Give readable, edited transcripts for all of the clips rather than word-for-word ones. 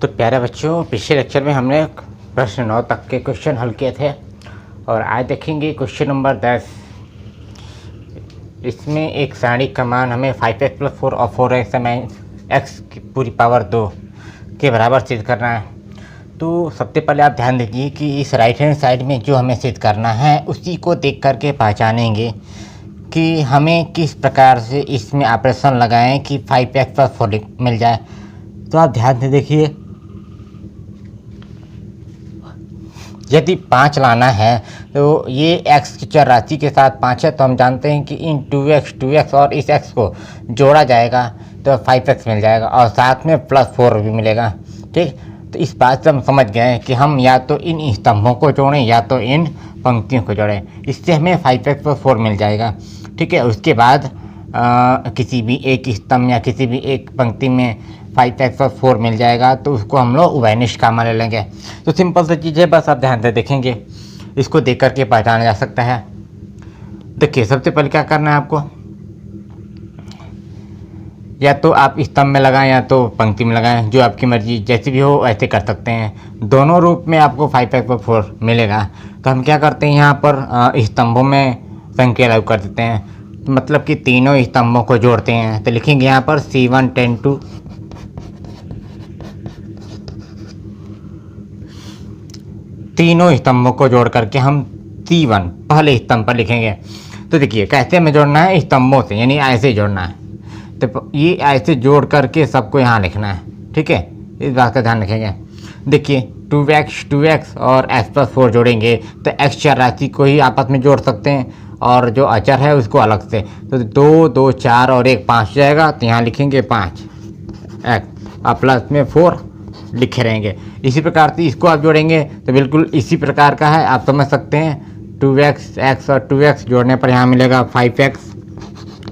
तो प्यारे बच्चों, पिछले लेक्चर में हमने प्रश्न 9 तक के क्वेश्चन हल किए थे और आज देखेंगे क्वेश्चन नंबर 10। इसमें एक सारणी का मान हमें 5x + 4 और 4x में x की पूरी पावर 2 के बराबर सिद्ध करना है। तो सबसे पहले आप ध्यान दीजिए कि इस राइट हैंड साइड में जो हमें सिद्ध करना है उसी को देख करके पहचानेंगे कि हमें किस प्रकार से इसमें ऑपरेशन लगाएं कि 5x + 4 मिल जाए। तो आप ध्यान से देखिए, यदि 5 लाना है तो ये x की चर राशि के साथ 5 है, तो हम जानते हैं कि इन 2x और इस x को जोड़ा जाएगा तो 5x मिल जाएगा और साथ में +4 भी मिलेगा। ठीक, तो इस बात से हम समझ गए कि हम या तो इन स्तंभों को जोड़ें या तो इन पंक्तियों को जोड़ें, इससे हमें 5x + 4 मिल जाएगा। ठीक है, उसके बाद किसी भी एक स्तंभ या किसी भी एक पंक्ति में 5x + 4 मिल जाएगा तो उसको हम लोग उभयनिष्ठ का मान ले लेंगे। तो सिंपल सी चीज़ है, बस आप ध्यान से देखेंगे, इसको देख करके पहचाना जा सकता है। देखिए, सबसे पहले क्या करना है आपको, या तो आप स्तंभ में लगाएं या तो पंक्ति में लगाएं, जो आपकी मर्जी, जैसे भी हो ऐसे कर सकते हैं। दोनों रूप में आपको 5x + 4 मिलेगा। तो हम क्या करते हैं, यहाँ पर स्तंभों में संख्या लागू कर देते हैं, मतलब कि तीनों स्तंभों को जोड़ते हैं। तो लिखेंगे यहाँ पर C1 10 2 तीनों स्तंभों को जोड़ करके हम C1 पहले स्तंभ पर लिखेंगे। तो देखिए कैसे हमें जोड़ना है, स्तंभों से, यानी ऐसे जोड़ना है। तो ये ऐसे जोड़ करके सबको यहाँ लिखना है। ठीक है, इस बात का ध्यान रखेंगे। देखिए 2x और x + 4 जोड़ेंगे तो x चर राशि को ही आपस में जोड़ सकते हैं और जो अचर है उसको अलग से। तो 2 2 4 और 1 5 जाएगा, तो यहाँ लिखेंगे 5x और प्लस में 4 लिखे रहेंगे। इसी प्रकार से इसको आप जोड़ेंगे तो बिल्कुल इसी प्रकार का है, आप समझ सकते हैं। 2x और 2x जोड़ने पर यहाँ मिलेगा 5x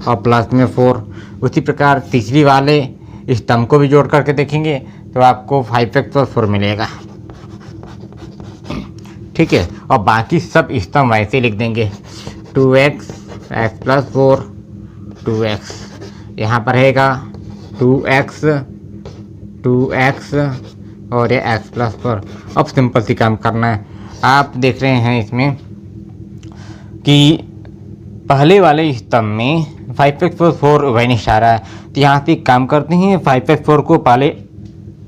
और प्लस में 4। उसी प्रकार तीसरी वाले स्तंभ को भी जोड़ करके देखेंगे तो आपको 5x + 4 मिलेगा। ठीक है, और बाकी सब स्तंभ वैसे लिख देंगे 2x x + 4 2x, यहाँ पर रहेगा 2x और ये x + 4। अब सिंपल सी काम करना है। आप देख रहे हैं इसमें कि पहले वाले स्तंभ में 5x + 4 उभयनिष्ठ आ रहा है, तो यहाँ से काम करते हैं, 5x + 4 को पहले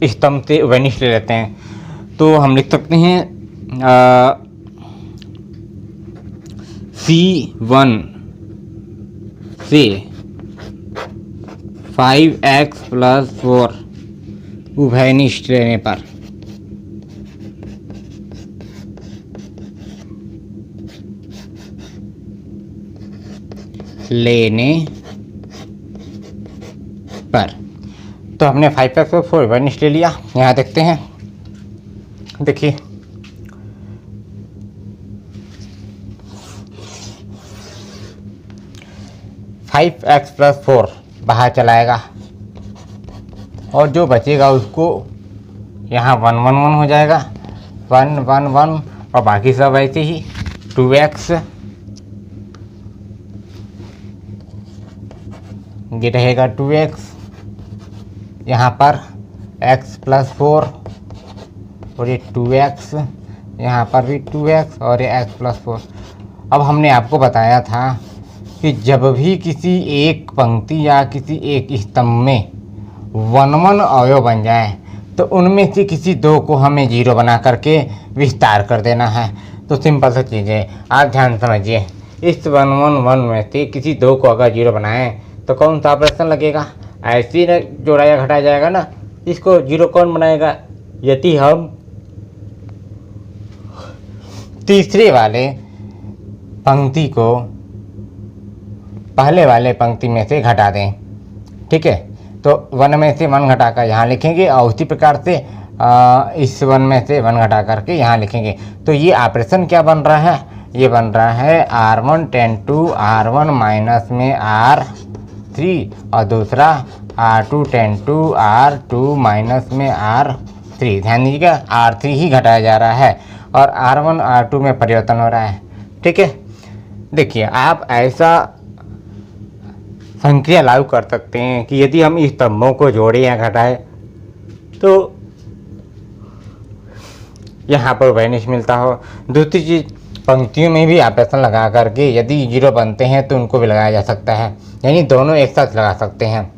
स्तंभ से उभयनिष्ठ ले लेते हैं। तो हम लिख सकते हैं C1 से 5x + 4 उभयनिष्ठ लेने पर तो हमने 5x + 4 उभयनिष्ठ ले लिया। यहाँ देखते हैं, देखिए x + 4 बाहर चलाएगा और जो बचेगा उसको यहाँ 1 1 1 हो जाएगा, 1 1 1 और बाकी सब ऐसे ही 2x, ये रहेगा 2x, यहाँ पर x + 4 और ये 2x, यहाँ पर भी 2x और ये x + 4। अब हमने आपको बताया था कि जब भी किसी एक पंक्ति या किसी एक स्तंभ में 1 1 अवयव बन जाए तो उनमें से किसी दो को हमें 0 बना करके विस्तार कर देना है। तो सिंपल सा चीज़ है, आप ध्यान समझिए। इस 1 1 1 में से किसी दो को अगर 0 बनाएं तो कौन सा ऑपरेशन लगेगा, ऐसे ही ना जोड़ा या घटाया जाएगा ना। इसको 0 कौन बनाएगा, यदि हम तीसरे वाले पंक्ति को पहले वाले पंक्ति में से घटा दें। ठीक है, तो 1 में से 1 घटाकर यहाँ लिखेंगे और उसी प्रकार से इस 1 में से 1 घटा करके यहाँ लिखेंगे। तो ये ऑपरेशन क्या बन रहा है, ये बन रहा है R1 10 2 R1 माइनस में R3 और दूसरा R2 10 2 R2 माइनस में R3। ध्यान दीजिएगा, R3 ही घटाया जा रहा है और R1 R2 में परिवर्तन हो रहा है। ठीक है, देखिए आप ऐसा संक्रिया लागू कर सकते हैं कि यदि हम स्तंभों को जोड़े या घटाएं तो यहाँ पर उभयनिष्ठ मिलता हो। दूसरी चीज़, पंक्तियों में भी आप ऐसा लगा करके यदि जीरो बनते हैं तो उनको भी लगाया जा सकता है, यानी दोनों एक साथ लगा सकते हैं।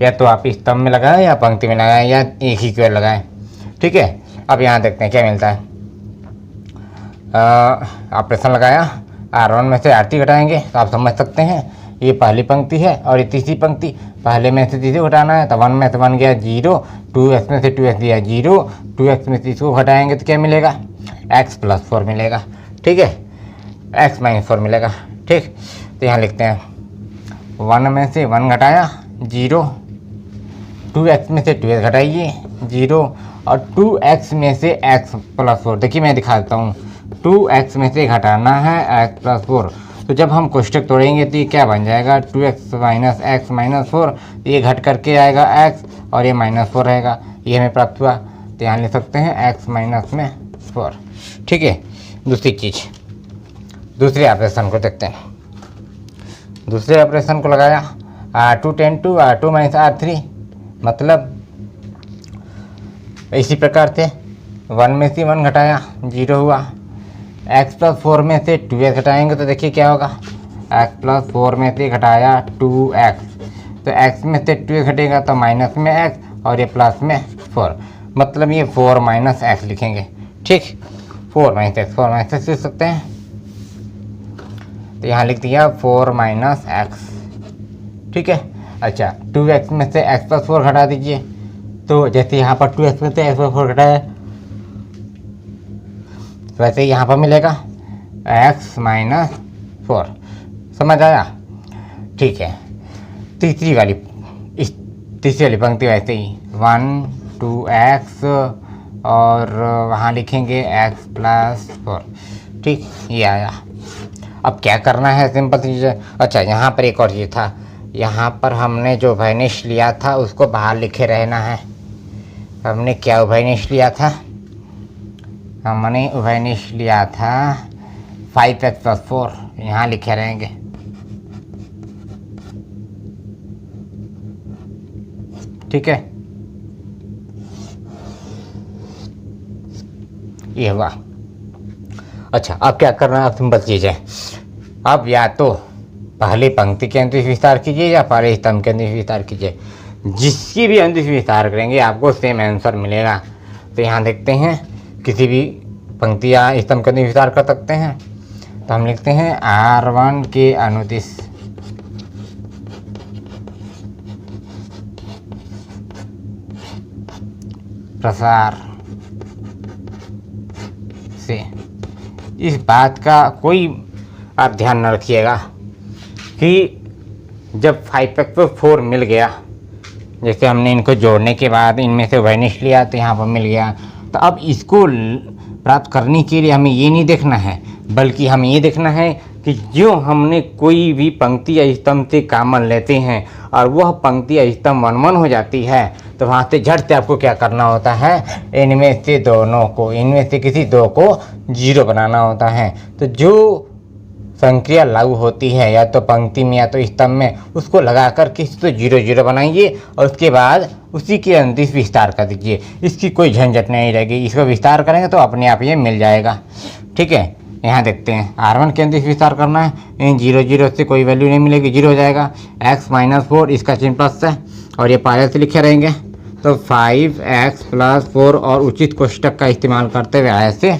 या तो आप स्तंभ में लगाएं या पंक्ति में लगाएं या एक ही की ओर लगाएं। ठीक है, अब यहाँ देखते हैं क्या मिलता है। ऑपरेशन लगाया, R1 में से R3 घटाएंगे तो आप समझ सकते हैं ये पहली पंक्ति है और ये तीसरी पंक्ति। पहले में से तीसरी घटाना है तो 1 में से 1 गया 0, 2x में से 2x दिया 0, 2x में से इसको घटाएंगे तो क्या मिलेगा, x + 4 मिलेगा। ठीक है, x - 4 मिलेगा। ठीक, तो यहाँ लिखते हैं 1 में से 1 घटाया 0, 2x में से 2x घटाइए 0 और 2x में से x + 4। देखिए मैं दिखा देता हूँ, 2x में से घटाना है x + 4, तो जब हम कोष्टक तोड़ेंगे तो ये क्या बन जाएगा, 2x - x - 4, ये घट करके आएगा x और ये -4 रहेगा, ये हमें प्राप्त हुआ। तो यहाँ लिख सकते हैं x - 4। ठीक है, दूसरी चीज़, दूसरे ऑपरेशन को देखते हैं। दूसरे ऑपरेशन को लगाया, R2 × R2 - R3, मतलब इसी प्रकार से 1 में से 1 घटाया 0 हुआ, x + 4 में से 2x घटाएंगे तो देखिए क्या होगा, x + 4 में से घटाया 2x, तो x में से 2x घटेगा तो माइनस में x और ये प्लस में 4, मतलब ये 4 - x लिखेंगे। ठीक, 4 - x लिख सकते हैं, तो यहाँ लिख दिया 4 - x। ठीक है, अच्छा 2x में से x + 4 घटा दीजिए, तो जैसे यहाँ पर 2x में से x + 4 घटाया वैसे यहाँ पर मिलेगा x - 4। समझ आया। ठीक है, तीसरी वाली पंक्ति वैसे ही 1, 2x और वहाँ लिखेंगे x + 4। ठीक, ये आया। अब क्या करना है, सिंपल चीज़ है। अच्छा, यहाँ पर एक और चीज़ था, यहाँ पर हमने जो उभयनिष्ठ लिया था उसको बाहर लिखे रहना है। हमने क्या उभयनिष्ठ लिया था, हमने उभयनिष्ठ लिया था 5x + 4, यहाँ लिखे रहेंगे। ठीक है, ये हुआ। अच्छा, अब क्या करना है, सिंपल चीज़ है। अब या तो पहली पंक्ति के अंदर विस्तार कीजिए या पहले स्तंभ के अंदर विस्तार कीजिए, जिसकी भी अंदर विस्तार करेंगे आपको सेम आंसर मिलेगा। तो यहाँ देखते हैं, किसी भी पंक्ति या स्तंभ के अंदर विस्तार कर सकते हैं। तो हम लिखते हैं R1 के अनुदिश प्रसार से। इस बात का कोई आप ध्यान न रखिएगा कि जब 5x + 4 मिल गया, जैसे हमने इनको जोड़ने के बाद इनमें से उभयनिष्ठ लिया तो यहाँ पर मिल गया, तो अब इसको प्राप्त करने के लिए हमें ये नहीं देखना है, बल्कि हमें ये देखना है कि जो हमने कोई भी पंक्ति या स्तंभ से कॉमन लेते हैं और वह पंक्ति या स्तंभ 1 हो जाती है, तो वहाँ से झट से आपको क्या करना होता है, इनमें से दोनों को, इनमें से किसी दो को 0 बनाना होता है। तो जो संक्रिया लागू होती है या तो पंक्ति में या तो स्तंभ में, उसको लगाकर के तो 0 0 बनाइए और उसके बाद उसी के अंदर विस्तार कर दीजिए। इसकी कोई झंझट नहीं रहेगी, इसको विस्तार करेंगे तो अपने आप ये मिल जाएगा। ठीक है, यहाँ देखते हैं R1 के अंदर विस्तार करना है, इन 0 0 से कोई वैल्यू नहीं मिलेगी, 0 हो जाएगा। x - 4, इसका चिन्ह प्लस है और ये पहले से लिखे रहेंगे, तो 5x + 4 और उचित कोष्टक का इस्तेमाल करते हुए ऐसे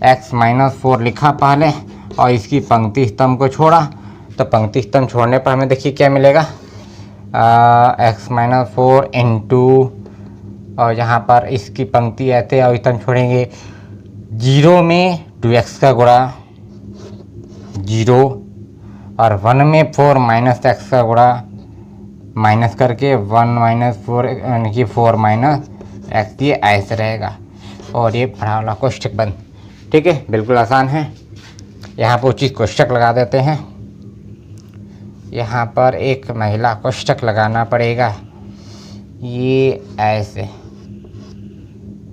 x - 4 लिखा पहले और इसकी पंक्ति स्तंभ को छोड़ा, तो पंक्ति स्तंभ छोड़ने पर हमें देखिए क्या मिलेगा, x - 4 × और यहाँ पर इसकी पंक्ति ऐसे और स्तंभ छोड़ेंगे, 0 में 2x का गुणा 0 और 1 में 4 - x का गुणा माइनस करके 1 - 4 यानी कि 4 - x, ये ऐसे रहेगा और ये बड़ा वाला कोष्टक बंद। ठीक है, बिल्कुल आसान है। यहाँ पर उचित कोष्टक लगा देते हैं, यहाँ पर एक महिला कोष्टक लगाना पड़ेगा, ये ऐसे,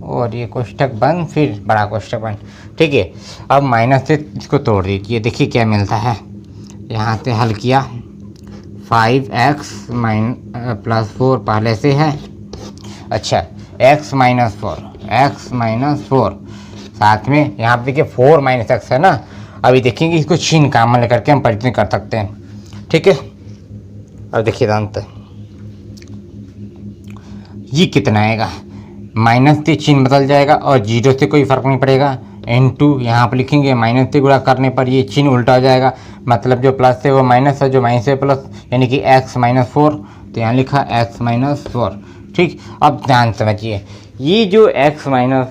और ये कोष्टक बंद, फिर बड़ा कोष्टक बंद। ठीक है, अब माइनस से इसको तोड़ दीजिए, देखिए क्या मिलता है। यहाँ से हल किया, 5x + 4 पहले से है। अच्छा, x - 4 साथ में यहाँ पे देखिए 4 माइनस एक्स है ना। अभी देखेंगे इसको चिन्ह कॉमन लेकर के हम परिचय कर सकते हैं। ठीक है, अब देखिए अंत ये कितना आएगा, माइनस से चिन्ह बदल जाएगा और जीरो से कोई फर्क नहीं पड़ेगा। इनटू यहाँ पर लिखेंगे माइनस से गुणा करने पर ये चिन्ह उल्टा हो जाएगा, मतलब जो प्लस है वो माइनस है, जो माइनस है प्लस, यानी कि x माइनस 4। तो यहाँ लिखा x माइनस 4। ठीक, अब ध्यान समझिए, ये जो x माइनस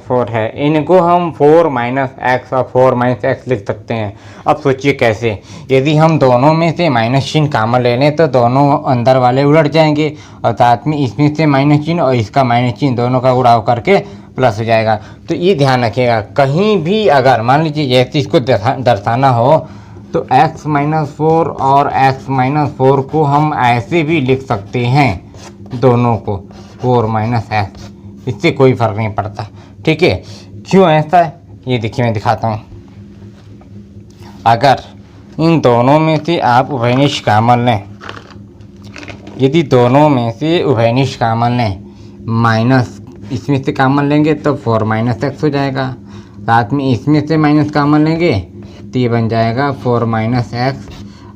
4 है, इनको हम 4 माइनस एक्स और 4 माइनस एक्स लिख सकते हैं। अब सोचिए कैसे, यदि हम दोनों में से माइनस चिन्ह कॉमन ले लें तो दोनों अंदर वाले उलट जाएंगे और साथ में इसमें से माइनस चिन्ह और इसका माइनस चिन्ह दोनों का गुणा करके प्लस हो जाएगा। तो ये ध्यान रखिएगा, कहीं भी अगर मान लीजिए जैसे इसको दर्शाना हो तो x माइनस 4 और x माइनस 4 को हम ऐसे भी लिख सकते हैं, दोनों को 4 माइनस एक्स, इससे कोई फर्क नहीं पड़ता। ठीक है, क्यों ऐसा है ये देखिए मैं दिखाता हूँ। अगर इन दोनों में से आप उभयनिष्ठ कॉमन लें, यदि दोनों में से उभयनिष्ठ कॉमन लें, माइनस इसमें से कॉमन लेंगे तो 4 माइनस एक्स हो जाएगा, साथ में इसमें से माइनस कॉमन लेंगे तो ये बन जाएगा 4 माइनस एक्स।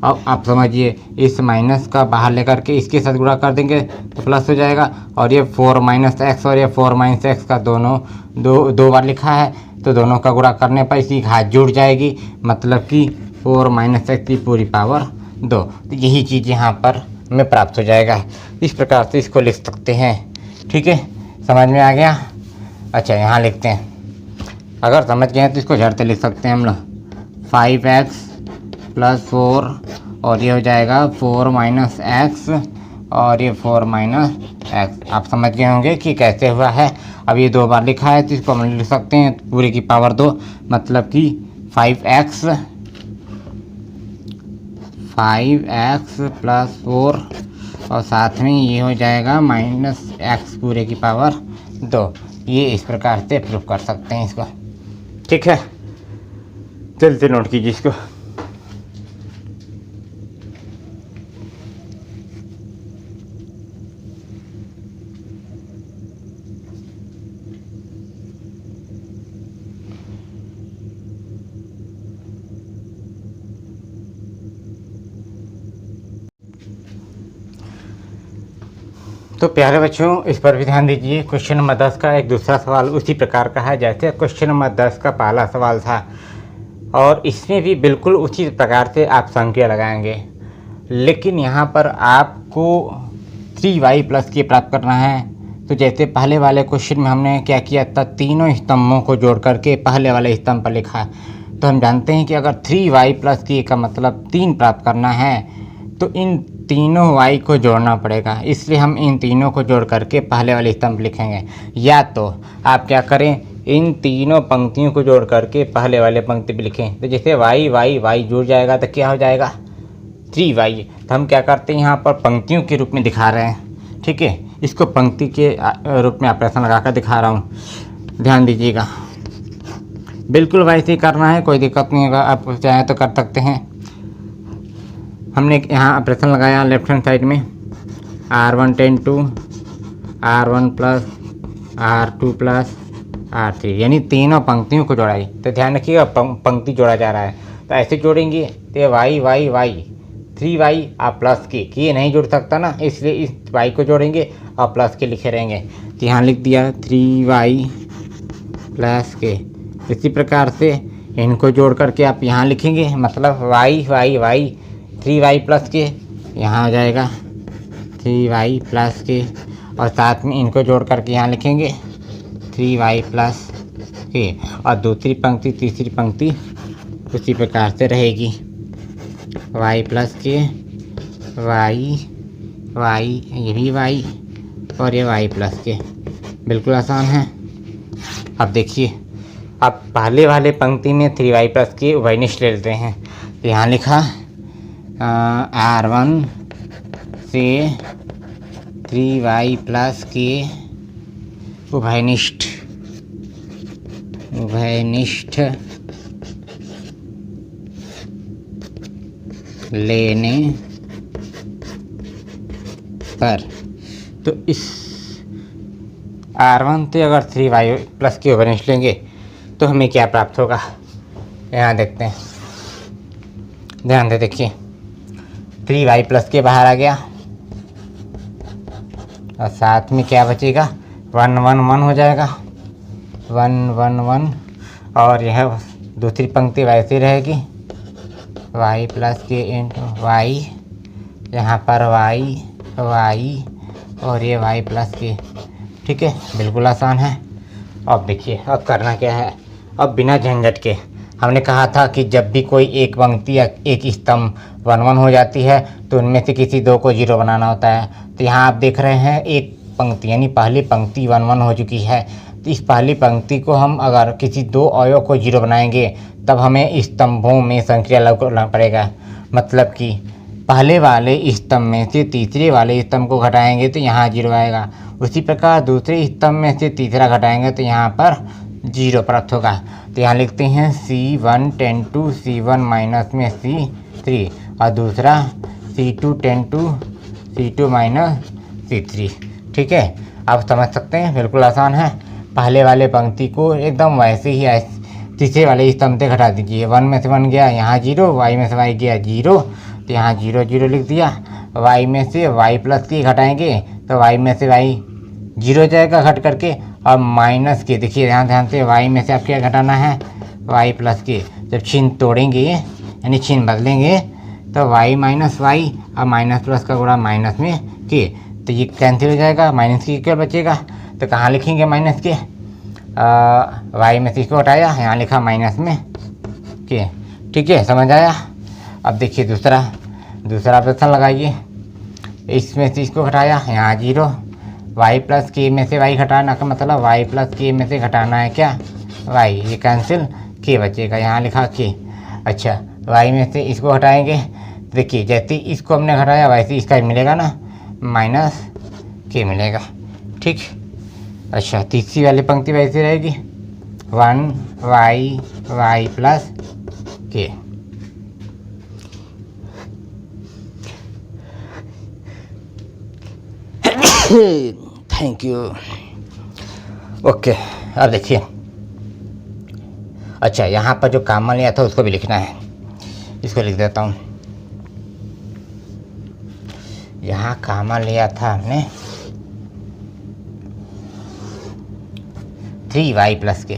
अब आप समझिए, इस माइनस का बाहर लेकर के इसके साथ गुणा कर देंगे तो प्लस हो जाएगा, और ये 4 माइनस एक्स और ये 4 माइनस एक्स का दोनों दो बार लिखा है, तो दोनों का गुणा करने पर इसकी घात जुड़ जाएगी, मतलब कि 4 माइनस एक्स की पूरी पावर 2। तो यही चीज़ यहाँ पर हमें प्राप्त हो जाएगा। इस प्रकार से इसको लिख सकते हैं। ठीक है, समझ में आ गया। अच्छा, यहाँ लिखते हैं, अगर समझ गए तो इसको झट से लिख सकते हैं हम लोग, 5x प्लस 4 और ये हो जाएगा 4 माइनस एक्स और ये 4 माइनस एक्स। आप समझ गए होंगे कि कैसे हुआ है। अब ये दो बार लिखा है तो इसको हम लिख सकते हैं पूरे की पावर 2, मतलब कि 5x प्लस 4 और साथ में ये हो जाएगा माइनस एक्स पूरे की पावर 2। ये इस प्रकार से प्रूफ कर सकते हैं इसको। ठीक है, जल्दी नोट कीजिए इसको। तो प्यारे बच्चों, इस पर भी ध्यान दीजिए। क्वेश्चन नंबर 10 का एक दूसरा सवाल उसी प्रकार का है जैसे क्वेश्चन नंबर 10 का पहला सवाल था, और इसमें भी बिल्कुल उसी प्रकार से आप संख्या लगाएंगे, लेकिन यहाँ पर आपको 3y प्लस के प्राप्त करना है। तो जैसे पहले वाले क्वेश्चन में हमने क्या किया था, तीनों स्तंभों को जोड़ करके पहले वाले स्तंभ पर लिखा। तो हम जानते हैं कि अगर 3y प्लस के का मतलब 3 प्राप्त करना है तो इन तीनों y को जोड़ना पड़ेगा, इसलिए हम इन तीनों को जोड़ करके पहले वाले स्तंभ लिखेंगे। या तो आप क्या करें, इन तीनों पंक्तियों को जोड़ करके पहले वाले पंक्ति पे लिखें। तो जैसे y y y जुड़ जाएगा तो क्या हो जाएगा 3y। तो हम क्या करते हैं, यहाँ पर पंक्तियों के रूप में दिखा रहे हैं। ठीक है, इसको पंक्ति के रूप में ऑपरेशन लगा कर दिखा रहा हूँ, ध्यान दीजिएगा। बिल्कुल वैसे ही करना है, कोई दिक्कत नहीं होगा, आप चाहें तो कर सकते हैं। हमने यहाँ ऑपरेशन लगाया लेफ्ट हैंड साइड में, R1 ten to R1 plus R2 plus R3, यानी तीनों पंक्तियों को जोड़ाई। तो ध्यान रखिएगा पंक्ति जोड़ा जा रहा है, तो ऐसे जोड़ेंगे तो y y y 3y आप प्लस के ये नहीं जुड़ सकता ना, इसलिए इस y को जोड़ेंगे और प्लस के लिखे रहेंगे। तो यहाँ लिख दिया 3y प्लस के। इसी प्रकार से इनको जोड़ करके आप यहाँ लिखेंगे, मतलब y y y 3y plus के, यहाँ आ जाएगा 3y प्लस के, और साथ में इनको जोड़ करके यहाँ लिखेंगे 3y प्लस के, और दूसरी पंक्ति तीसरी पंक्ति उसी प्रकार से रहेगी, y प्लस के y y ये भी y और ये y प्लस के। बिल्कुल आसान है। अब देखिए, अब पहले वाले पंक्ति में 3y प्लस के उभयनिष्ठ ले लेते हैं। तो यहाँ लिखा R1 से 3y प्लस के उभयनिष्ठ लेने पर, तो इस R1 से अगर 3y प्लस के उभयनिष्ठ लेंगे तो हमें क्या प्राप्त होगा, यहाँ देखते हैं, ध्यान से देखिए। 3y प्लस के बाहर आ गया और साथ में क्या बचेगा, 1 1 1 हो जाएगा, 1 1 1। और यह दूसरी पंक्ति वैसी रहेगी, y प्लस के इंटू वाई, यहाँ पर y और ये y प्लस के। ठीक है, बिल्कुल आसान है। अब देखिए अब करना क्या है, अब बिना झंझट के हमने कहा था कि जब भी कोई एक पंक्ति या एक स्तंभ 1 1 हो जाती है तो उनमें से किसी दो को 0 बनाना होता है। तो यहाँ आप देख रहे हैं एक पंक्ति यानी पहली पंक्ति 1 1 हो चुकी है। तो इस पहली पंक्ति को हम अगर किसी दो अवयव को 0 बनाएंगे तब हमें स्तंभों में संख्या अलग करना पड़ेगा। मतलब कि पहले वाले स्तंभ में से तीसरे वाले स्तंभ को घटाएंगे तो यहाँ 0 आएगा। उसी प्रकार दूसरे स्तंभ में से तीसरा घटाएंगे तो यहाँ पर 0 प्राप्त होगा। तो यहाँ लिखते हैं C1 10 to C1 माइनस में C3 और दूसरा C2 10 to C2 minus C3। ठीक है, आप समझ सकते हैं, बिल्कुल आसान है। पहले वाले पंक्ति को एकदम वैसे ही तीसरे वाले स्तंभ से घटा दीजिए। 1 में से 1 गया, यहाँ 0, y में से y गया 0, तो यहाँ 0 0 लिख दिया। y में से y प्लस के घटाएंगे तो y में से y 0 जाएगा घट करके, और माइनस के देखिए ध्यान से y में से आप क्या घटाना है, y प्लस के। जब चिन्ह तोड़ेंगे यानी चिन्ह बदलेंगे तो y माइनस y और माइनस प्लस का गुणा माइनस में के, तो ये कैंसिल हो जाएगा, माइनस के क्या बचेगा। तो कहाँ लिखेंगे माइनस के, y में से इसको हटाया, यहाँ लिखा माइनस में के। ठीक है, समझ आया। अब देखिए दूसरा प्रश्न लगाइए। इसमें से इसको घटाया, यहाँ 0, y प्लस के में से y घटाना का मतलब y प्लस के में से घटाना है क्या, y, ये कैंसिल, के बचेगा, यहाँ लिखा के। अच्छा, y में से इसको हटाएंगे, देखिए जैसे इसको हमने घटाया वैसे इसका मिलेगा ना, माइनस के मिलेगा। ठीक, अच्छा तीसरी वाली पंक्ति वैसी रहेगी, 1y प्लस के। Thank you. ओके, अब देखिए, अच्छा यहाँ पर जो कॉमन लिया था उसको भी लिखना है, इसको लिख देता हूँ। यहाँ कॉमन लिया था हमने 3y प्लस के।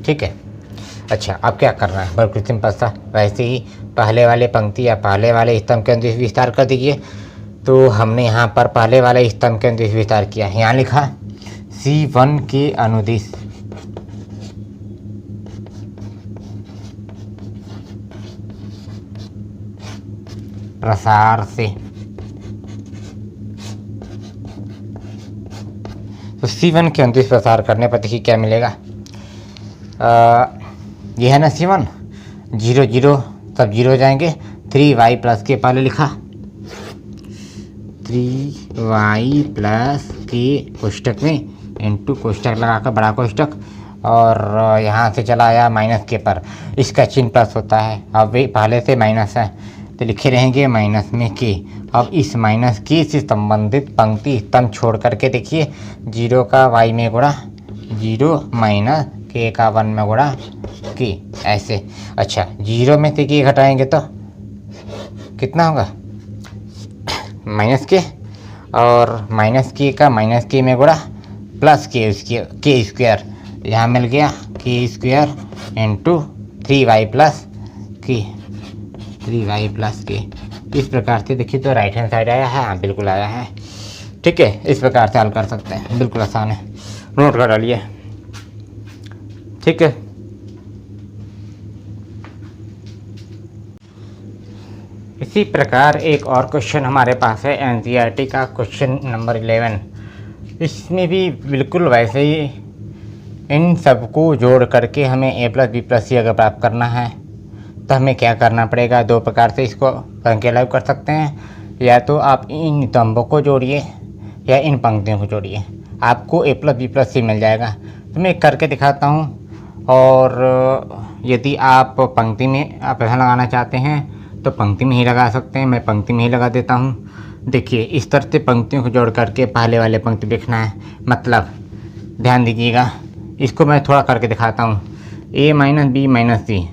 ठीक है, अच्छा अब क्या करना है, बिल्कुल सिंपल सा, वैसे ही पहले वाले पंक्ति या पहले वाले स्तंभ के अंदर विस्तार कर दीजिए। तो हमने यहाँ पर पहले वाले स्तंभ के अंदर विस्तार किया, यहाँ लिखा C1 के अनुदिश प्रसार से। तो C1 के अनुदिश प्रसार करने पर देखिए क्या मिलेगा, ये है ना C1, 0 0 सब 0 हो जाएंगे। 3y प्लस के पहले लिखा, 3y प्लस के कोष्टक में इंटू कोष्टक लगाकर बड़ा कोष्टक, और यहाँ से चला आया माइनस के पर, इसका चिन्ह प्लस होता है। अब वे पहले से माइनस है तो लिखे रहेंगे माइनस में के। अब इस माइनस के से संबंधित पंक्ति स्तंभ छोड़ करके देखिए, 0 का y में गुणा 0 माइनस के का 1 में गुणा के, ऐसे। अच्छा 0 में से के घटाएंगे तो कितना होगा, माइनस के, और माइनस के का माइनस के में गुणा प्लस के स्क्वायर, यहाँ मिल गया के स्क्वायर इंटू 3y प्लस के, 3y प्लस के। इस प्रकार से देखिए तो राइट हैंड साइड आया है, हाँ बिल्कुल आया है। ठीक है, इस प्रकार से हल कर सकते हैं, बिल्कुल आसान है, नोट कर डालिए। ठीक है, इसी प्रकार एक और क्वेश्चन हमारे पास है एनसीईआरटी का क्वेश्चन नंबर 11। इसमें भी बिल्कुल वैसे ही इन सबको जोड़ करके हमें a प्लस बी प्लस सी अगर प्राप्त करना है तो हमें क्या करना पड़ेगा, दो प्रकार से इसको संख्या लाइव कर सकते हैं। या तो आप इन स्तंभों को जोड़िए या इन पंक्तियों को जोड़िए, आपको a प्लस बी प्लस सी मिल जाएगा। तो मैं करके दिखाता हूँ, और यदि आप पंक्ति में आप ऐसा लगाना चाहते हैं तो पंक्ति में ही लगा सकते हैं। मैं पंक्ति में ही लगा देता हूँ। देखिए इस तरह से पंक्तियों को जोड़ करके पहले वाले पंक्ति लिखना है, मतलब ध्यान दीजिएगा, इसको मैं थोड़ा करके दिखाता हूँ। a माइनस बी माइनस सी,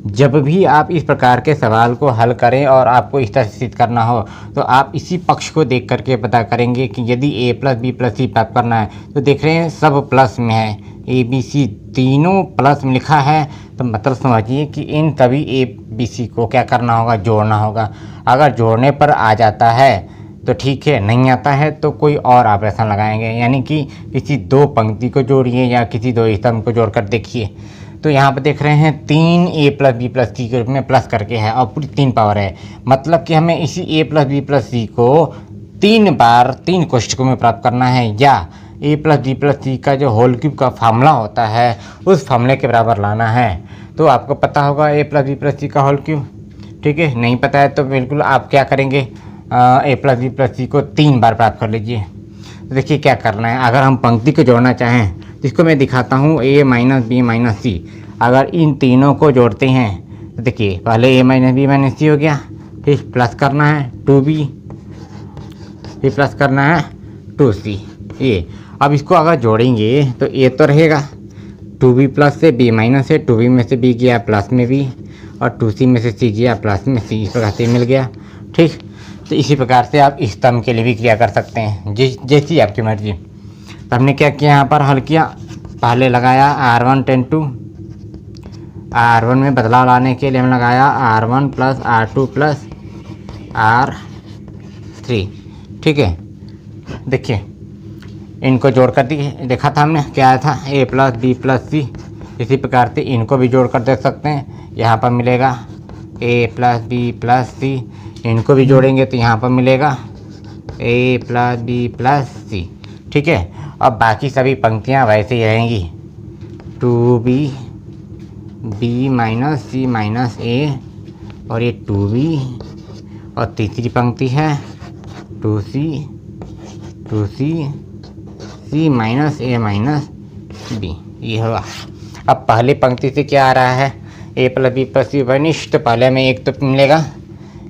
जब भी आप इस प्रकार के सवाल को हल करें और आपको इस तरह से सिद्ध करना हो तो आप इसी पक्ष को देख करके पता करेंगे कि यदि a प्लस बी प्लस सी प्राप्त करना है तो देख रहे हैं सब प्लस में है, ए बी सी तीनों प्लस में लिखा है, तो मतलब समझिए कि इन सभी ए बी सी को क्या करना होगा, जोड़ना होगा। अगर जोड़ने पर आ जाता है तो ठीक है, नहीं आता है तो कोई और ऑपरेशन लगाएंगे, यानी कि किसी दो पंक्ति को जोड़िए या किसी दो स्तंभ को जोड़कर देखिए। तो यहाँ पर देख रहे हैं 3a प्लस बी प्लस सी के रूप में प्लस करके है और पूरी 3 पावर है, मतलब कि हमें इसी a प्लस बी प्लस सी को 3 बार 3 कोष्ठकों में प्राप्त करना है, या a प्लस बी प्लस सी का जो होल क्यूब का फार्मूला होता है उस फार्मूले के बराबर लाना है। तो आपको पता होगा a प्लस बी प्लस सी का होल क्यूब, ठीक है। नहीं पता है तो बिल्कुल आप क्या करेंगे, a प्लस बी प्लस सी को 3 बार प्राप्त कर लीजिए। तो देखिए क्या करना है, अगर हम पंक्ति को जोड़ना चाहें इसको मैं दिखाता हूँ, a माइनस बी माइनस सी। अगर इन तीनों को जोड़ते हैं तो देखिए पहले a माइनस बी माइनस सी हो गया, फिर प्लस करना है 2b, फिर प्लस करना है 2c ये। अब इसको अगर जोड़ेंगे तो a तो रहेगा 2b प्लस से b माइनस है, 2b में से b गया प्लस में b और 2c में से c गया प्लस में c, इस प्रकार से मिल गया, ठीक। तो इसी प्रकार से आप इस स्तंभ के लिए भी क्रिया कर सकते हैं, जैसी आपकी मर्जी। तो हमने क्या किया, यहाँ पर हल किया, पहले लगाया R1 टेन टू, R1 में बदलाव लाने के लिए हम लगाया R1 plus R2 plus R3, ठीक है। देखिए इनको जोड़ कर देखा था हमने, क्या आया था a प्लस बी प्लस सी। इसी प्रकार से इनको भी जोड़ कर देख सकते हैं, यहाँ पर मिलेगा a प्लस बी प्लस सी, इनको भी जोड़ेंगे तो यहाँ पर मिलेगा a प्लस बी प्लस सी, ठीक है। अब बाकी सभी पंक्तियाँ वैसे ही रहेंगी, 2b b minus c minus a और ये 2b और तीसरी पंक्ति है 2c c minus a minus b, ये होगा। अब पहली पंक्ति से क्या आ रहा है, a प्लस बी प्लस सी वनिष्ठ, पहले में एक तो मिलेगा,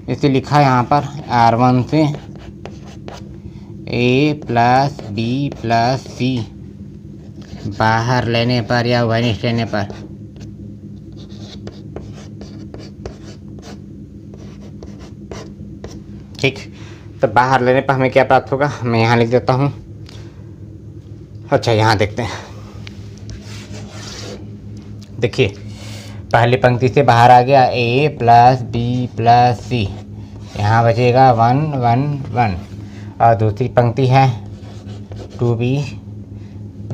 इसे लिखा है यहाँ पर R1 से a प्लस बी प्लस सी, बाहर लेने पर या वनिष्ठ लेने पर ठीक। तो बाहर लेने पर हमें क्या प्राप्त होगा, मैं यहाँ लिख देता हूँ। अच्छा यहाँ देखते हैं, देखिए पहली पंक्ति से बाहर आ गया a प्लस बी प्लस सी, यहाँ बचेगा 1 1 1 और दूसरी पंक्ति है 2b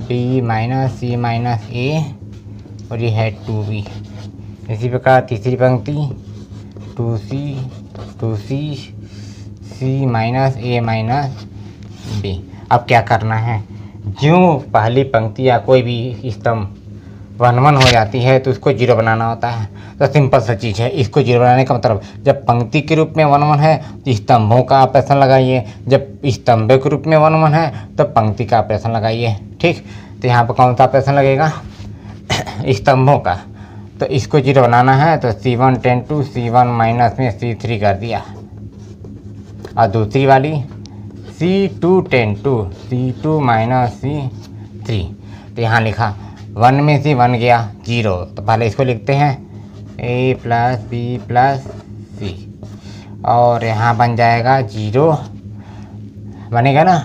b minus c minus a और ये है 2b। इसी प्रकार तीसरी पंक्ति 2c c minus a minus b। अब क्या करना है, ज्यों पहली पंक्ति या कोई भी स्तंभ 1 1 हो जाती है तो उसको 0 बनाना होता है। तो सिंपल सा चीज़ है, इसको 0 बनाने का मतलब जब पंक्ति के रूप में 1 1 है तो स्तंभों का ऑपरेशन लगाइए, जब स्तंभ के रूप में 1 1 है तो पंक्ति का ऑपरेशन लगाइए, ठीक। तो यहाँ पर कौन सा ऑपरेशन लगेगा, स्तंभों का। तो इसको 0 बनाना है तो C1 ten to C1 minus में C3 कर दिया, और दूसरी वाली C2 ten to C2 minus C3। तो यहाँ लिखा 1 में से 1 गया 0, तो पहले इसको लिखते हैं a प्लस बी प्लस सी, और यहाँ बन जाएगा 0 बनेगा ना,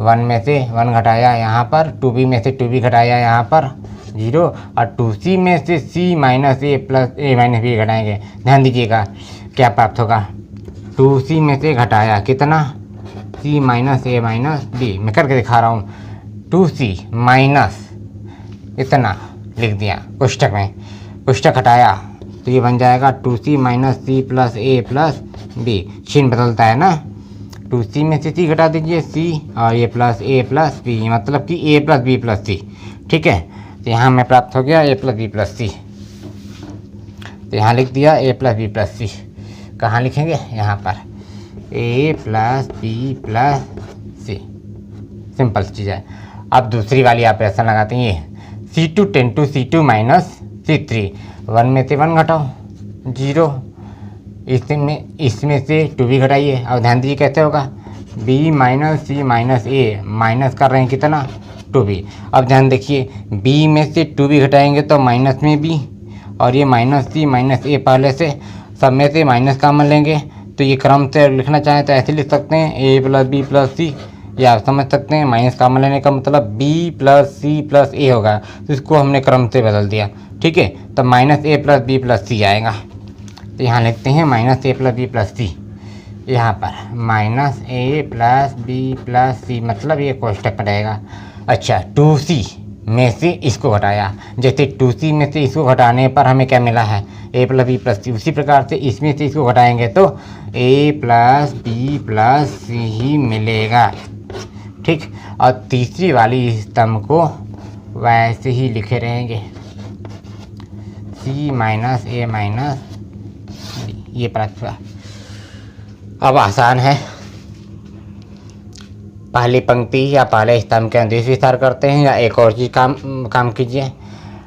1 में से 1 घटाया यहाँ पर, 2b में से 2b घटाया यहाँ पर 0, और 2c में से c minus a plus a minus b घटाएंगे। ध्यान दीजिएगा क्या प्राप्त होगा, 2c में से घटाया कितना, c minus a minus b। मैं करके दिखा रहा हूँ, 2c माइनस इतना लिख दिया कोष्ठक में, कोष्ठक हटाया तो ये बन जाएगा 2c minus c plus a plus b। चिन्ह बदलता है ना, 2c में से c घटा दीजिए c और ये प्लस a प्लस b, मतलब कि a plus b plus c, ठीक है। तो यहाँ में प्राप्त हो गया a plus b plus c, तो यहाँ लिख दिया a plus b plus c. कहाँ लिखेंगे, यहाँ पर a plus b plus c, simple चीज़ है। अब दूसरी वाली ऑपरेशन लगाते हैं, ये C2 ten to C2 minus C3, 1 में से 1 घटाओ 0, इसमें से 2b घटाइए, और ध्यान दीजिए कैसे होगा, b minus c minus a, minus कर रहे हैं कितना टू बी। अब ध्यान देखिए, बी में से टू बी घटाएंगे तो माइनस में बी, और ये माइनस सी माइनस ए पहले से सब में से माइनस कॉमन लेंगे, तो ये क्रम से लिखना चाहें तो ऐसे लिख सकते हैं ए प्लस बी प्लस सी, या आप समझ सकते हैं माइनस कॉमन लेने का मतलब बी प्लस सी प्लस ए होगा, तो इसको हमने क्रम से बदल दिया। ठीक है, तो माइनस ए प्लस बी प्लस सी आएगा। तो यहाँ लिखते हैं माइनस ए प्लस बी प्लस सी, यहाँ पर माइनस ए प्लस बी प्लस सी, मतलब ये कोष्टक में रहेगा। अच्छा, 2c में से इसको घटाया, जैसे 2c में से इसको घटाने पर हमें क्या मिला है, ए प्लस बी प्लस सी, उसी प्रकार से इसमें से इसको घटाएंगे तो ए प्लस बी प्लस सी ही मिलेगा। ठीक, और तीसरी वाली स्तंभ को वैसे ही लिखे रहेंगे, सी माइनस ए माइनस बी, ये प्राप्त हुआ। अब आसान है, पहली पंक्ति या पहले स्तंभ के अंदर विस्तार करते हैं, या एक और चीज़ काम कीजिए।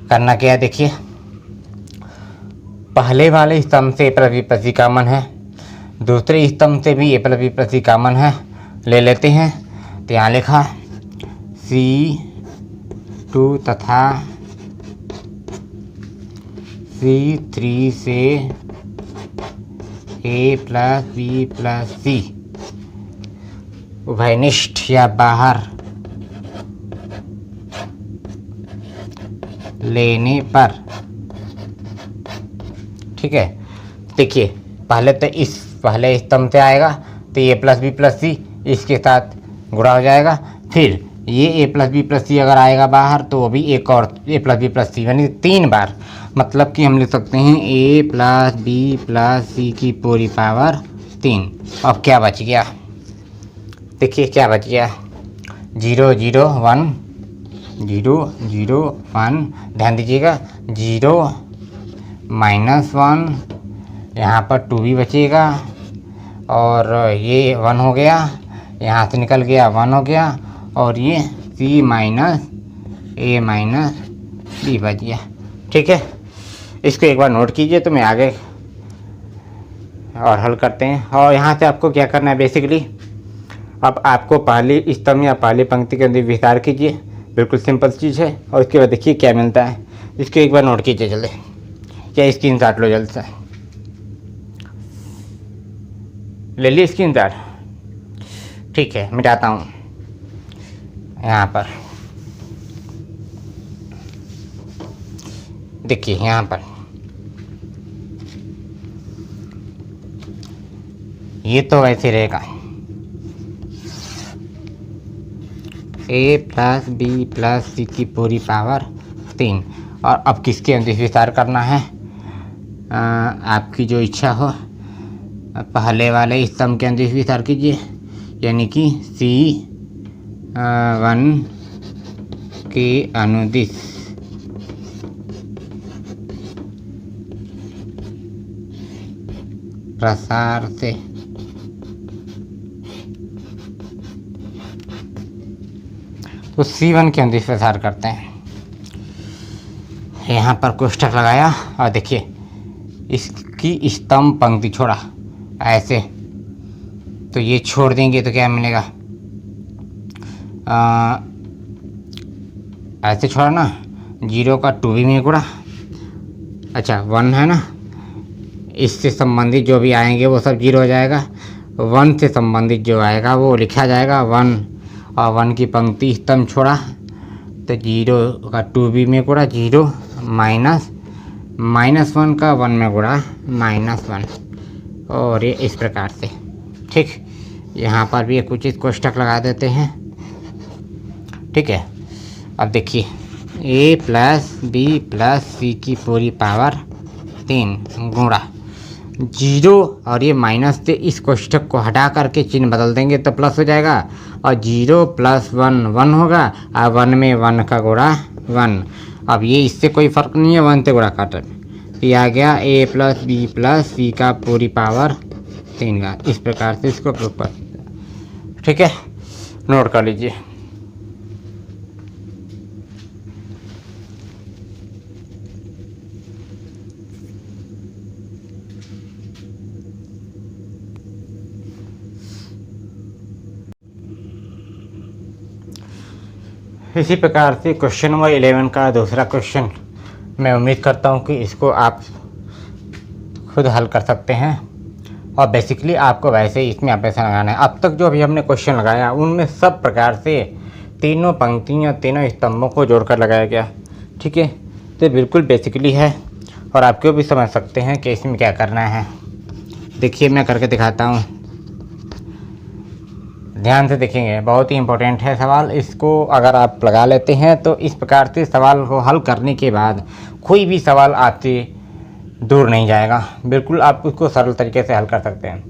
करना क्या है, देखिए, पहले वाले स्तंभ से ए प्लस बी प्लस सी कॉमन है, दूसरे स्तंभ से भी ए प्लस बी प्लस सी कॉमन है, ले लेते हैं। तो यहाँ लिखा C2 तथा C3 से ए प्लस बी प्लस सी उभयनिष्ठ या बाहर लेने पर, ठीक है, देखिए पहले तो इस पहले स्तंभ से आएगा तो ए प्लस बी प्लस सी इसके साथ गुणा हो जाएगा, फिर ये ए प्लस बी प्लस सी अगर आएगा बाहर तो वो भी एक और ए प्लस बी प्लस सी, यानी 3 बार, मतलब कि हम लिख सकते हैं ए प्लस बी प्लस सी की पूरी पावर 3। अब क्या बच गया, देखिए क्या बच गया, 0 0 1 0 0 1, ध्यान दीजिएगा 0 -1, यहाँ पर 2 भी बचेगा, और ये 1 हो गया, यहाँ से निकल गया 1 हो गया, और ये C माइनस ए माइनस बी बच गया। ठीक है, इसको एक बार नोट कीजिए तो मैं आगे और हल करते हैं। और यहाँ से आपको क्या करना है, बेसिकली अब आपको पहली स्तंभ या पहली पंक्ति के अंदर विस्तार कीजिए, बिल्कुल सिंपल चीज़ है, और उसके बाद देखिए क्या मिलता है, इसको एक बार नोट कीजिए जल्दी, या स्क्रीनशॉट लो जल्द से, ले ली स्क्रीनशॉट। ठीक है, मिटाता हूँ यहाँ पर, देखिए यहाँ पर ये तो वैसे रहेगा ए प्लस बी प्लस सी की पूरी पावर 3, और अब किसके अंदर विस्तार करना है, आपकी जो इच्छा हो, पहले वाले स्तंभ के अंदर विस्तार कीजिए, यानी कि C1 के अनुदिश प्रसार से तो C1 के अंदर प्रसार करते हैं। यहाँ पर कोष्ठक लगाया, और देखिए इसकी स्तंभ पंक्ति छोड़ा ऐसे, तो ये छोड़ देंगे तो क्या मिलेगा, ऐसे छोड़ा ना, 0 का 2 भी में गुणा, अच्छा 1 है ना, इससे संबंधित जो भी आएंगे वो सब 0 हो जाएगा, 1 से संबंधित जो आएगा वो लिखा जाएगा 1, और 1 की पंक्ति स्तंभ छोड़ा तो 0 का 2 भी में गुणा, 0 -1 का 1 में गुणा -1, और ये इस प्रकार से। ठीक, यहाँ पर भी कुछ इस कोष्ठक लगा देते हैं। ठीक है, अब देखिए ए प्लस बी प्लस सी की पूरी पावर 3 गुणा 0, और ये माइनस से इस कोष्ठक को हटा करके चिन्ह बदल देंगे तो प्लस हो जाएगा, और 0 + 1 1 होगा, और 1 में 1 का गुणा 1। अब ये इससे कोई फ़र्क नहीं है, 1 से गुणा काट, ये आ गया ए प्लस बी प्लस सी का पूरी पावर 3 का, इस प्रकार से इसको प्रूव कर। ठीक है, नोट कर लीजिए। इसी प्रकार से क्वेश्चन नंबर 11 का दूसरा क्वेश्चन मैं उम्मीद करता हूँ कि इसको आप खुद हल कर सकते हैं और बेसिकली आपको वैसे ही इसमें ऑपरेशन लगाना है। अब तक जो अभी हमने क्वेश्चन लगाया उनमें सब प्रकार से तीनों पंक्तियाँ तीनों स्तंभों को जोड़कर लगाया गया। ठीक है, तो बिल्कुल बेसिकली है और आपको भी समझ सकते हैं कि इसमें क्या करना है। देखिए मैं करके दिखाता हूँ, ध्यान से देखेंगे, बहुत ही इम्पोर्टेंट है सवाल। इसको अगर आप लगा लेते हैं तो इस प्रकार से सवाल को हल करने के बाद कोई भी सवाल आपसे दूर नहीं जाएगा, बिल्कुल आप उसको सरल तरीके से हल कर सकते हैं।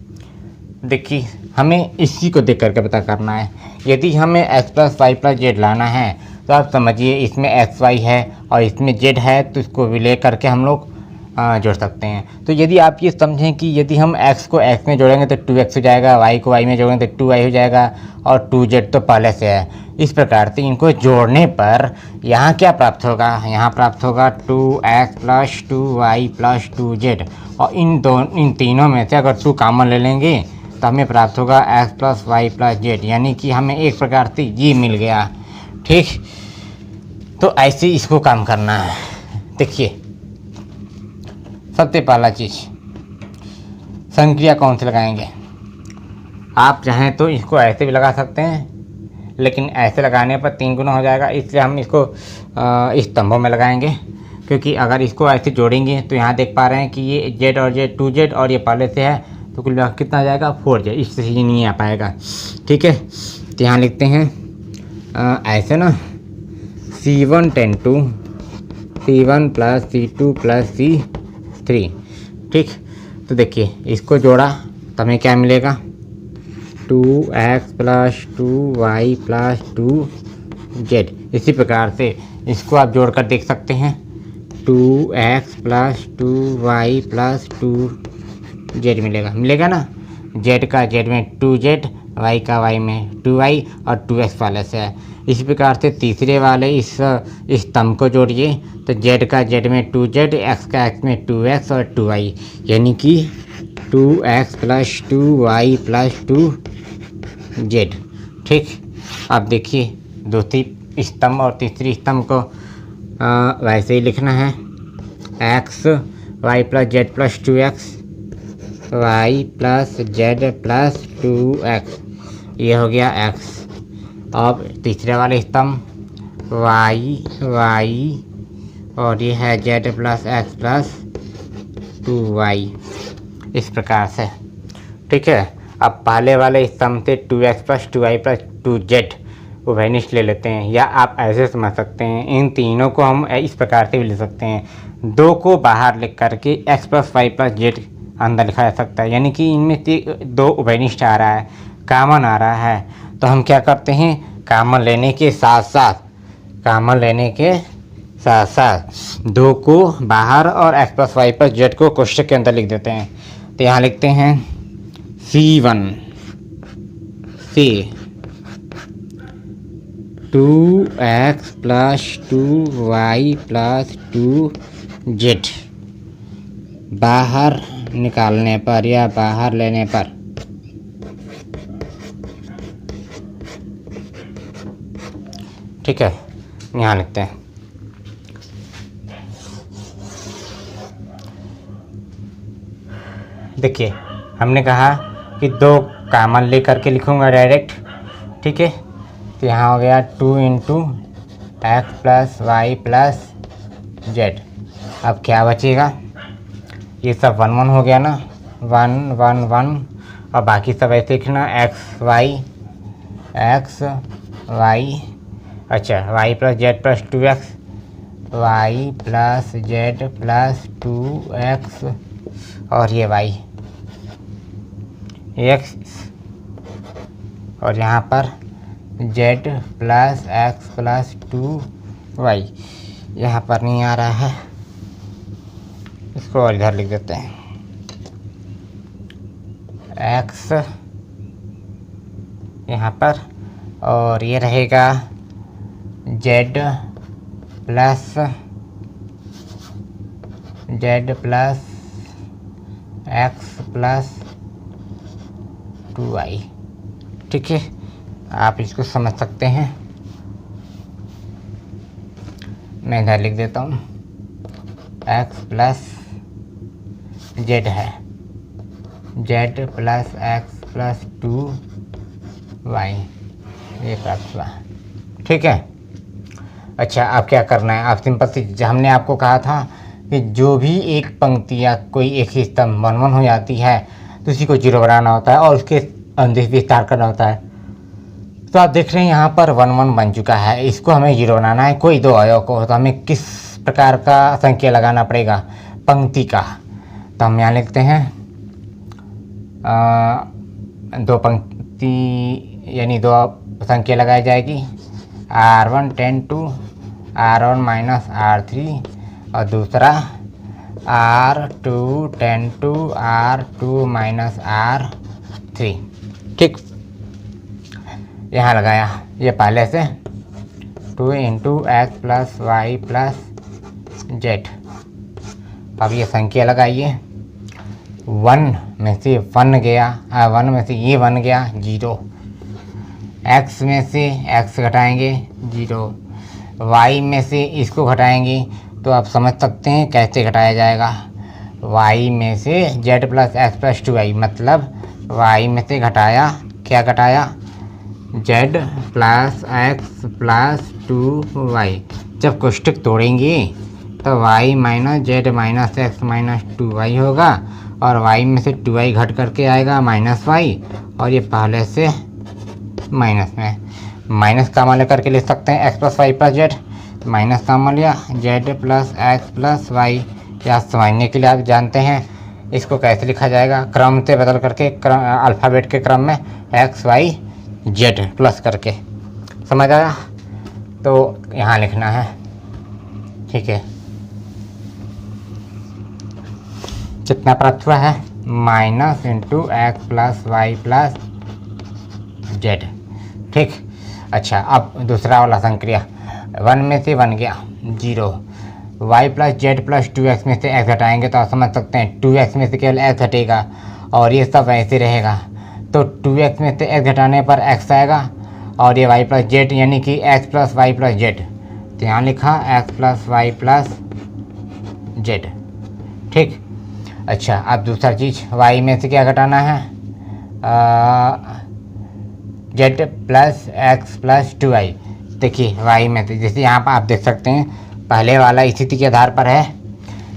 देखिए हमें इसी को देख करके पता करना है। यदि हमें x plus y plus z लाना है तो आप समझिए इसमें एक्स वाई है और इसमें जेड है, तो इसको भी ले करके हम लोग जोड़ सकते हैं। तो यदि आप ये समझें कि यदि हम x को x में जोड़ेंगे तो 2x हो जाएगा, y को y में जोड़ेंगे तो 2y हो जाएगा और 2z तो पहले से है। इस प्रकार से इनको जोड़ने पर यहाँ क्या प्राप्त होगा, यहाँ प्राप्त होगा 2x plus 2y plus 2z और इन तीनों में से अगर 2 कॉमन ले लेंगे तो हमें प्राप्त होगा x plus y plus z, यानी कि हमें एक प्रकार से ये मिल गया। ठीक, तो ऐसे इसको काम करना है। देखिए सबसे पहला चीज़ संक्रिया कौन सी लगाएंगे। आप चाहें तो इसको ऐसे भी लगा सकते हैं, लेकिन ऐसे लगाने पर 3 गुना हो जाएगा, इसलिए हम इसको स्तंभों में लगाएंगे। क्योंकि अगर इसको ऐसे जोड़ेंगे तो यहाँ देख पा रहे हैं कि ये जेड और जेड 2z और ये पहले से है, तो कुल मिलाकर कितना आ जाएगा 4z, इससे ही नहीं आ पाएगा। ठीक है, तो यहाँ लिखते हैं ऐसे ना C1 ten to C1 plus C2 plus C3। ठीक, तो देखिए इसको जोड़ा तो हमें क्या मिलेगा 2x plus 2y plus 2z। इसी प्रकार से इसको आप जोड़कर देख सकते हैं 2x plus 2y plus 2z मिलेगा ना। z का z में 2z, y का y में 2y और 2x पहले से है। इसी प्रकार से तीसरे वाले इस स्तंभ को जोड़िए तो z का z में 2z, x का x में 2x और 2y, यानी कि 2x plus 2y plus 2z। ठीक, अब देखिए दूसरी स्तंभ और तीसरी स्तंभ को वैसे ही लिखना है x y plus z plus 2x, y plus z plus 2x, ये हो गया x। अब तीसरे वाले स्तंभ y और ये है z plus x plus 2y, इस प्रकार से। ठीक है, अब पहले वाले स्तंभ से 2x plus 2y plus 2z उभयनिष्ठ ले लेते हैं, या आप ऐसे समझ सकते हैं इन तीनों को हम इस प्रकार से भी ले सकते हैं। 2 को बाहर लिख करके x plus y plus z अंदर लिखा जा सकता है, यानी कि इनमें से 2 उभयनिष्ठ आ रहा है, कॉमन आ रहा है। तो हम क्या करते हैं, कॉमन लेने के साथ 2 को बाहर और x plus y plus z को कोष्ठक के अंदर लिख देते हैं। तो यहाँ लिखते हैं C1 से 2x plus 2y plus 2z बाहर निकालने पर या बाहर लेने पर ठीक है, यहाँ लिखते हैं देखिए हमने कहा कि 2 कॉमन ले करके लिखूँगा डायरेक्ट। ठीक है, तो यहाँ हो गया 2 into x plus y plus z. अब क्या बचेगा, ये सब 1 1 हो गया ना, 1 1 1, और बाकी सब ऐसे लिखना एक्स वाई अच्छा y plus z plus 2x, y plus z plus 2x और ये वाई x, और यहाँ पर z plus x plus 2y, यहाँ पर नहीं आ रहा है, इसको और इधर लिख देते हैं x यहाँ पर, और ये रहेगा z plus x plus 2y। ठीक है, आप इसको समझ सकते हैं। मैं इधर लिख देता हूँ x प्लस जेड है, z plus x plus 2y ये प्राप्त हुआ। ठीक है। अच्छा, अब क्या करना है, आप सिंपल सी, हमने आपको कहा था कि जो भी एक पंक्ति या कोई एक ही स्तंभ 1 1 हो जाती है तो उसी को 0 बनाना होता है और उसके अनुदिश विस्तार करना होता है। तो आप देख रहे हैं यहाँ पर 1 1 बन चुका है, इसको हमें 0 बनाना है कोई दो अवयव को, तो हमें किस प्रकार का संख्या लगाना पड़ेगा, पंक्ति का। तो हम यहाँ लिखते हैं दो पंक्ति यानी दो संख्या लगाई जाएगी, R1 10 to R1 minus R3 और दूसरा R2 10 to R2 minus R3। ठीक, यहाँ लगाया ये पहले से 2 into x plus y plus z. अब ये संख्या लगाइए, 1 में से 1 गया, 1 में से ये 1 गया 0, x में से x घटाएंगे 0, y में से इसको घटाएंगे तो आप समझ सकते हैं कैसे घटाया जाएगा। y में से z plus x plus 2y, मतलब y में से घटाया, क्या घटाया, z plus x plus 2y। जब कोष्ठक तोड़ेंगे तो y minus Z minus x minus 2y होगा और y में से 2y घट करके आएगा माइनस y, और ये पहले से माइनस में माइनस कामा लेकर के लिख सकते हैं x plus y plus z, minus comma लिया z plus x plus y. या समझने के लिए आप जानते हैं इसको कैसे लिखा जाएगा, क्रम से बदल करके अल्फ़ाबेट के क्रम में x y z प्लस करके, समझ आया। तो यहाँ लिखना है, ठीक है। कितना प्राप्त हुआ है, minus into x plus y plus z. ठीक। अच्छा, अब दूसरा वाला संक्रिया, 1 में से 1 गया 0, y plus z plus 2x में से x घटाएंगे तो आप समझ सकते हैं 2x में से केवल x घटेगा और ये सब ऐसे रहेगा, तो 2x में से x घटाने पर x आएगा और ये y प्लस जेड यानी कि x plus y plus z. तो यहाँ लिखा x plus y plus z. ठीक। अच्छा, अब दूसरा चीज़, y में से क्या घटाना है, z plus x plus 2y। देखिए y में से, जैसे यहाँ पर आप देख सकते हैं पहले वाला स्थिति के आधार पर है,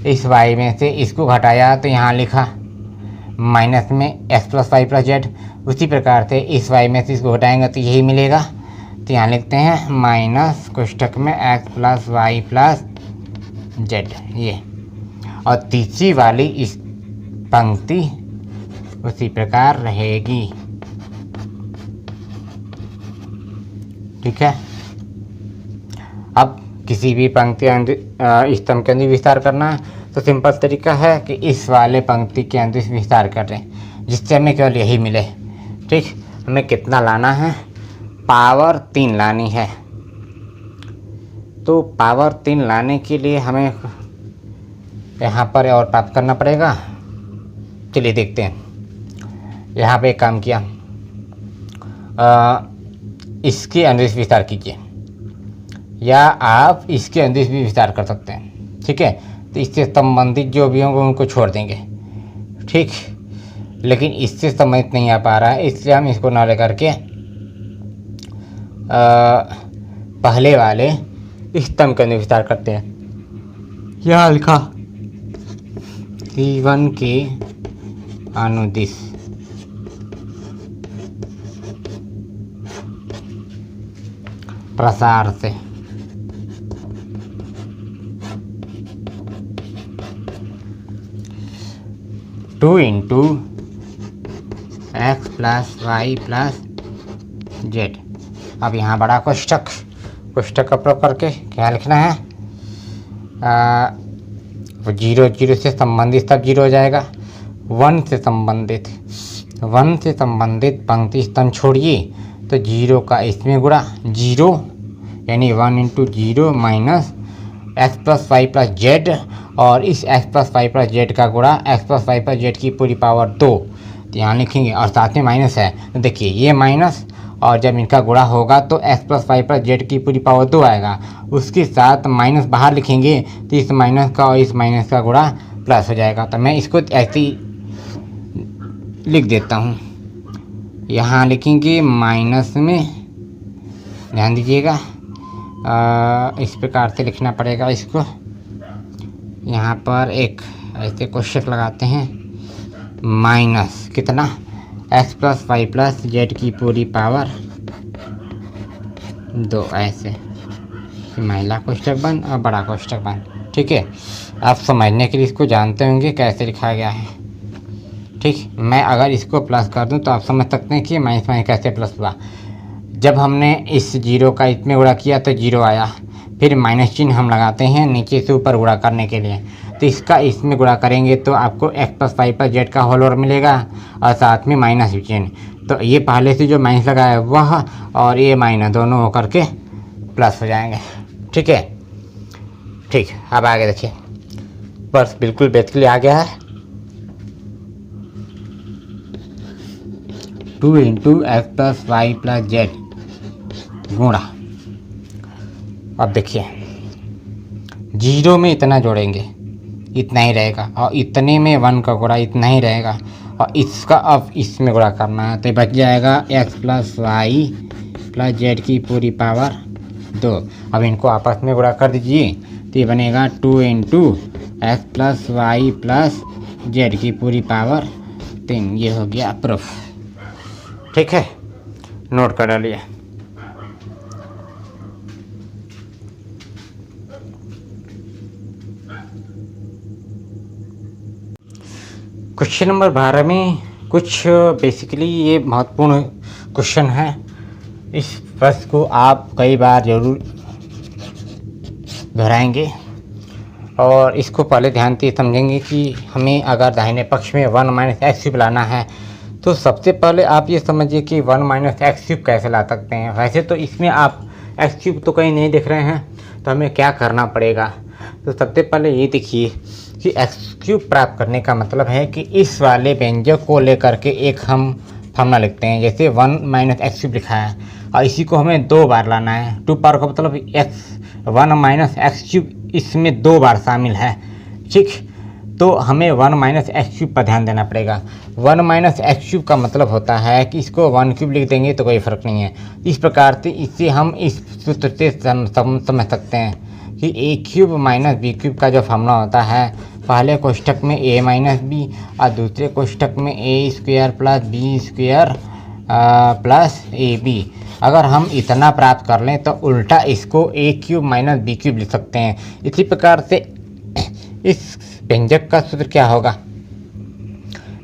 इस y में से इसको घटाया तो यहाँ लिखा माइनस में x plus y plus z. उसी प्रकार से इस y में से इसको घटाएंगे तो यही मिलेगा, तो यहाँ लिखते हैं माइनस कोष्ठक में x plus y plus z ये। और तीसरी वाली इस पंक्ति उसी प्रकार रहेगी। ठीक है। अब किसी भी पंक्ति स्तंभ के अंदर विस्तार करना है तो सिंपल तरीका है कि इस वाले पंक्ति के अंदर विस्तार करें जिससे हमें केवल यही मिले। ठीक। हमें कितना लाना है, पावर 3 लानी है। तो पावर 3 लाने के लिए हमें यहाँ पर और प्राप्त करना पड़ेगा। चलिए देखते हैं। यहाँ पे एक काम किया, इसके अंदर विस्तार कीजिए या आप इसके अंदर भी विस्तार कर सकते हैं। ठीक है। तो इससे संबंधित जो भी होंगे उनको छोड़ देंगे। ठीक। लेकिन इससे संबंधित नहीं आ पा रहा है, इसलिए हम इसको ना लेकर के पहले वाले स्तंभ के अंदर विस्तार करते हैं। यहाँ लिखा C1 के अनुदिश प्रसार से two into x plus y plus z. अब यहाँ बड़ा कोष्ठक का प्रयोग करके क्या लिखना है, 0 0 से संबंधित सब 0 हो जाएगा। 1 से संबंधित पंक्ति स्तंभ छोड़िए तो 0 का इसमें गुणा 0 यानी 1 into 0 minus x plus y plus z, और इस x plus y plus z का गुणा x plus y plus z की पूरी पावर 2। तो यहाँ लिखेंगे और साथ में माइनस है, तो देखिए ये माइनस और जब इनका गुणा होगा तो x plus y plus z की पूरी पावर 2 आएगा। उसके साथ माइनस बाहर लिखेंगे तो इस माइनस का और इस माइनस का गुणा प्लस हो जाएगा। तो मैं इसको ऐसे ही लिख देता हूँ। यहाँ लिखेंगे माइनस में, ध्यान दीजिएगा इस प्रकार से लिखना पड़ेगा इसको। यहाँ पर एक ऐसे क्वेश्चन लगाते हैं, माइनस कितना x plus y plus z की पूरी पावर 2, ऐसे महिला कोष्ठक बंद और बड़ा कोष्ठक बंद। ठीक है, आप समझने के लिए इसको जानते होंगे कैसे लिखा गया है। ठीक, मैं अगर इसको प्लस कर दूं तो आप समझ सकते हैं कि माइनस माइनस कैसे प्लस हुआ। जब हमने इस जीरो का इसमें गुणा किया तो जीरो आया, फिर माइनस चिन्ह हम लगाते हैं नीचे से ऊपर गुणा करने के लिए। तो इसका इसमें गुणा करेंगे तो आपको x plus y plus z का होल ओवर मिलेगा और साथ में माइनस चिन्ह। तो ये पहले से जो माइनस लगा है वह और ये माइनस दोनों होकर के प्लस हो जाएंगे। ठीक है, ठीक, अब आगे देखिए, बस बिल्कुल बेसिकली आ गया है। 2 into x plus y plus z गुणा, अब देखिए जीरो में इतना जोड़ेंगे, इतना ही रहेगा, और इतने में 1 का गुणा इतना ही रहेगा, और इसका अब इसमें गुणा करना है तो बच जाएगा x plus y plus z की पूरी पावर 2। अब इनको आपस में गुणा कर दीजिए तो ये बनेगा 2 into x plus y plus z की पूरी पावर 3। ये हो गया प्रूफ। ठीक है, नोट कर डालिए। क्वेश्चन नंबर 12 में कुछ बेसिकली ये महत्वपूर्ण क्वेश्चन है। इस प्रश्न को आप कई बार जरूर दोहराएंगे और इसको पहले ध्यान से समझेंगे कि हमें अगर दाहिने पक्ष में 1 माइनस एक्स क्यूब लाना है तो सबसे पहले आप ये समझिए कि 1 माइनस एक्स क्यूब कैसे ला सकते हैं। वैसे तो इसमें आप एक्स क्यूब तो कहीं नहीं दिख रहे हैं, तो हमें क्या करना पड़ेगा। तो सबसे पहले ये देखिए कि एक्स क्यूब प्राप्त करने का मतलब है कि इस वाले व्यंजक को लेकर के एक हम फॉर्मूला लिखते हैं। जैसे 1 माइनस एक्स क्यूब लिखा है और इसी को हमें 2 बार लाना है। 2 पावर का मतलब एक्स 1 माइनस एक्स क्यूब इसमें 2 बार शामिल है। ठीक, तो हमें 1 माइनस एक्स क्यूब पर ध्यान देना पड़ेगा। 1 माइनस एक्स क्यूब का मतलब होता है कि इसको 1 क्यूब लिख देंगे तो कोई फ़र्क नहीं है। इस प्रकार से इससे हम इस सूत्र से समझ सकते हैं कि ए क्यूब माइनस बी क्यूब का जो फॉर्मूला होता है, पहले कोष्ठक में ए माइनस बी और दूसरे कोष्ठक में a square plus b square plus a b. अगर हम इतना प्राप्त कर लें तो उल्टा इसको a cube minus b cube लिख सकते हैं। इसी प्रकार से इस व्यंजक का सूत्र क्या होगा,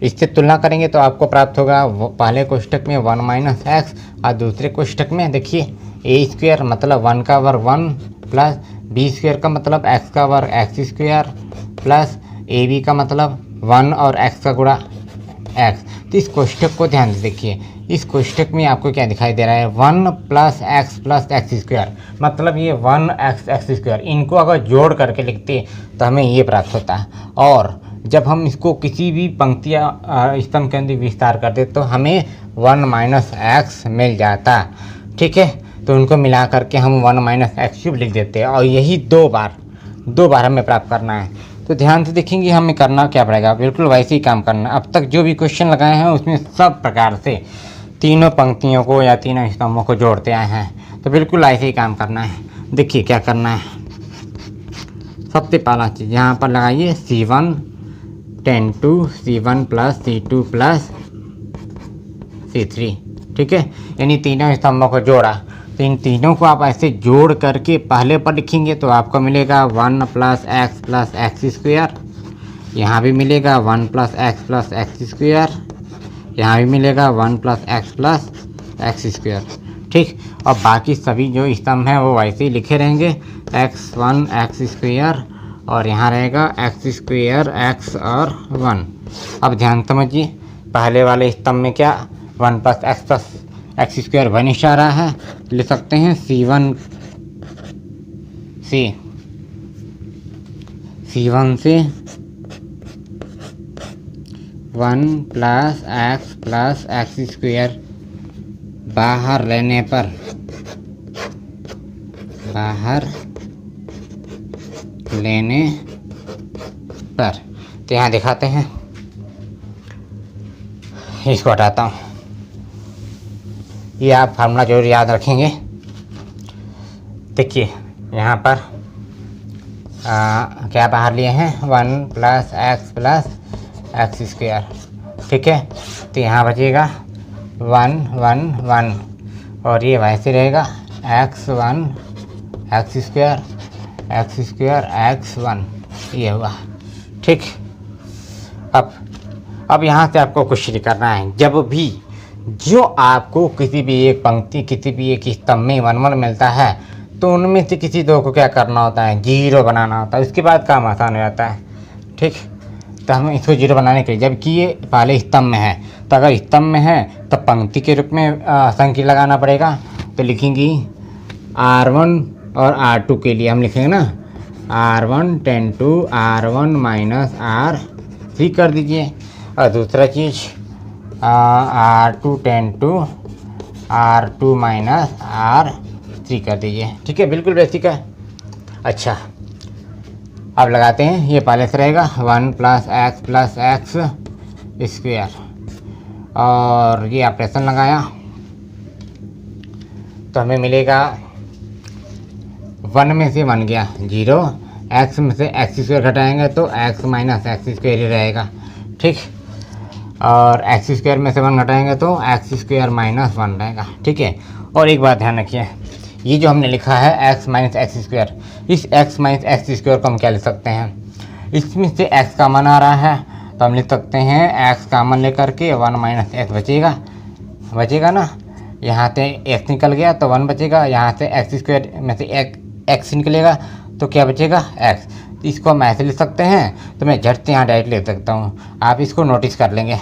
इससे तुलना करेंगे तो आपको प्राप्त होगा पहले कोष्ठक में 1 माइनस एक्स और दूसरे कोष्ठक में देखिए ए स्क्वायर मतलब 1 का वर्ग 1 प्लस बी स्क्वायर का मतलब एक्स का वर्ग x square plus a b का मतलब 1 और एक्स का गुणा एक्स। तो इस कोष्ठक को ध्यान से देखिए, इस कोष्ठक में आपको क्या दिखाई दे रहा है 1 प्लस एक्स स्क्वायर, मतलब ये 1 एक्स स्क्वायर। इनको अगर जोड़ करके लिखते तो हमें ये प्राप्त होता है। और जब हम इसको किसी भी पंक्ति या स्तंभ के अंदर विस्तार करते तो हमें 1 माइनस एक्स मिल जाता। ठीक है, तो उनको मिला करके हम 1 माइनस एक्स क्यूब लिख देते हैं और यही 2 बार हमें प्राप्त करना है। तो ध्यान से देखेंगे हमें करना क्या पड़ेगा, बिल्कुल वैसे ही काम करना। अब तक जो भी क्वेश्चन लगाए हैं उसमें सब प्रकार से तीनों पंक्तियों को या तीनों स्तंभों को जोड़ते आए हैं, तो बिल्कुल ऐसे ही काम करना है। देखिए क्या करना है, सबसे पहला चीज़ यहाँ पर लगाइए C1 10 2 C1 plus C2 plus C3। ठीक है, यानी तीनों स्तंभों को जोड़ा। तो इन तीनों को आप ऐसे जोड़ करके पहले पर लिखेंगे तो आपको मिलेगा 1 प्लस एक्स स्क्वायर, यहाँ भी मिलेगा 1 प्लस एक्स स्क्वायर, यहाँ भी मिलेगा 1 प्लस एक्स स्क्वायर। ठीक, और बाकी सभी जो स्तंभ हैं वो वैसे ही लिखे रहेंगे x1 एक्स स्क्वायर और यहाँ रहेगा एक्स स्क्वायर एक्स और 1। अब ध्यान समझिए, पहले वाले स्तंभ में क्या 1 प्लस एक्स स्क्वायर 1 इशारा है, लिख सकते हैं C1 से 1 प्लस एक्स स्क्वायर बाहर लेने पर तो यहाँ दिखाते हैं, इसको हटाता हूँ। ये आप फार्मूला जरूर याद रखेंगे। देखिए यहाँ पर क्या बाहर लिए हैं, 1 + x स्क्वायर, ठीक है। तो यहाँ बचेगा 1 1 1 और ये वैसे रहेगा x1 x स्क्वायर x1, ये हुआ, ठीक। अब यहाँ से आपको कुछ नहीं करना है। जब भी जो आपको किसी भी एक पंक्ति, किसी भी एक स्तंभ में 1 1 मिलता है तो उनमें से किसी दो को क्या करना होता है, 0 बनाना होता है। उसके बाद काम आसान हो जाता है, ठीक। तो हम इसको 0 बनाने के लिए, जबकि ये पहले स्तंभ में है, तो अगर स्तंभ में है तो पंक्ति के रूप में संख्या लगाना पड़ेगा। तो लिखेंगे R1 और R2 के लिए हम लिखेंगे ना R1 ten to R1 - R3 कर दीजिए। और दूसरा चीज़ R2 ten to R2 - R3 कर दीजिए, ठीक है। बिल्कुल बेसिक है। अच्छा, अब लगाते हैं। ये पहले से रहेगा 1 + x स्क्वायर, और ये ऑपरेशन लगाया तो हमें मिलेगा 1 में से 1 गया 0, x में से x स्क्वायर घटाएंगे तो x - x स्क्वायर ही रहेगा, ठीक। और x स्क्वायर में से 1 घटाएंगे तो x स्क्वायर - 1 रहेगा, ठीक है। और एक बात ध्यान रखिए, ये जो हमने लिखा है x - x स्क्वायर, इस x - x स्क्वायर को हम क्या लिख सकते हैं, इसमें से x कॉमन आ रहा है तो हम लिख सकते हैं x कॉमन लेकर के 1 - x बचेगा ना। यहाँ से x निकल गया तो 1 बचेगा, यहाँ से x स्क्वायर में से x निकलेगा तो क्या बचेगा, x। इसको हम ऐसे लिख सकते हैं, तो मैं झट से यहाँ डायरेक्ट लिख सकता हूँ, आप इसको नोटिस कर लेंगे।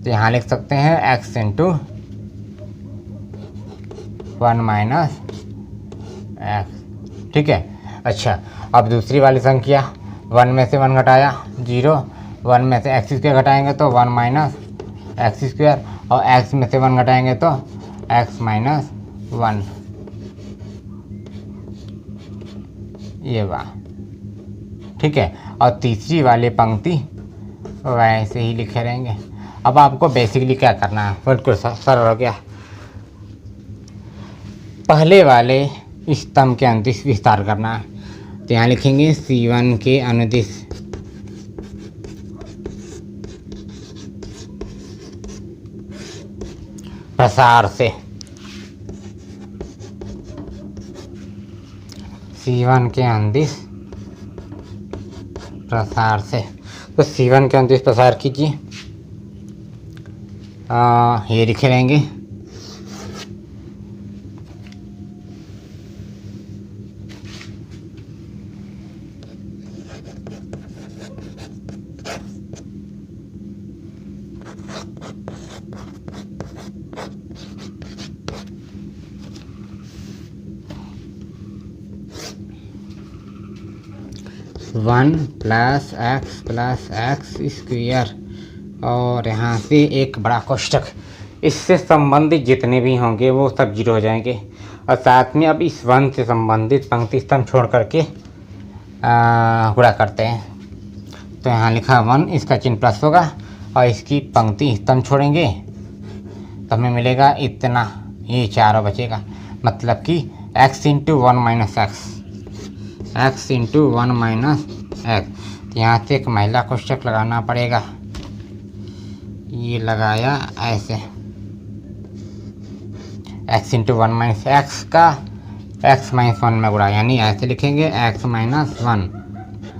तो यहाँ लिख सकते हैं x × 1 - x, ठीक है। अच्छा, अब दूसरी वाली संख्या 1 में से 1 घटाया 0, 1 में से x स्क्वायर घटाएंगे तो 1 - x स्क्वायर, और x में से 1 घटाएंगे तो x - 1, ये वाह, ठीक है। और तीसरी वाली पंक्ति वैसे ही लिखे रहेंगे। अब आपको बेसिकली क्या करना है, बिल्कुल सरल हो गया। पहले वाले स्तंभ के अनुदिश विस्तार करना है, तो यहाँ लिखेंगे C1 के अनुदिश प्रसार से, C1 के अनुदिश प्रसार से। तो C1 के अनुदिश प्रसार कीजिए, ये लिखे रहेंगे वन + x स्क्वायर, और यहाँ से एक बड़ा कोष्ठक, इससे संबंधित जितने भी होंगे वो सब 0 हो जाएंगे। और साथ में अब इस 1 से संबंधित पंक्ति स्तंभ छोड़ करके गुणा करते हैं। तो यहाँ लिखा 1, इसका चिन्ह प्लस होगा, और इसकी पंक्ति स्तंभ छोड़ेंगे तो हमें मिलेगा इतना, ये 4 बचेगा। मतलब कि x × 1 - x, x × 1 - x। यहाँ से एक महिला कोष्ठक लगाना पड़ेगा, ये लगाया ऐसे, x × 1 - x का x - 1 में गुणा, यानी ऐसे लिखेंगे x - 1।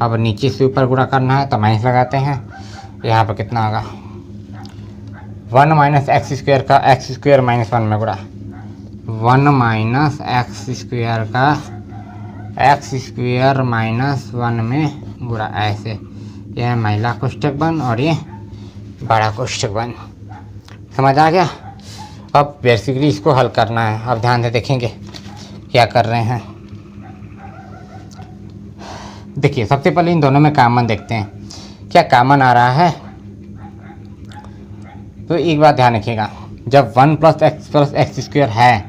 अब नीचे से ऊपर गुणा करना है तो माइनस लगाते हैं। यहाँ पर कितना होगा, 1 - x स्क्वायर का x स्क्वायर - 1 में गुणा, 1 - x स्क्वायर का x स्क्वायर - 1 में गुणा, ऐसे। यह महिला कोष्ठक बन और ये बड़ा कोष्ठक बन। समझ आ गया। अब बेसिकली इसको हल करना है। अब ध्यान से देखेंगे क्या कर रहे हैं। देखिए, सबसे पहले इन दोनों में कॉमन देखते हैं क्या कॉमन आ रहा है। तो एक बात ध्यान रखिएगा, जब 1 प्लस एक्स स्क्वायर है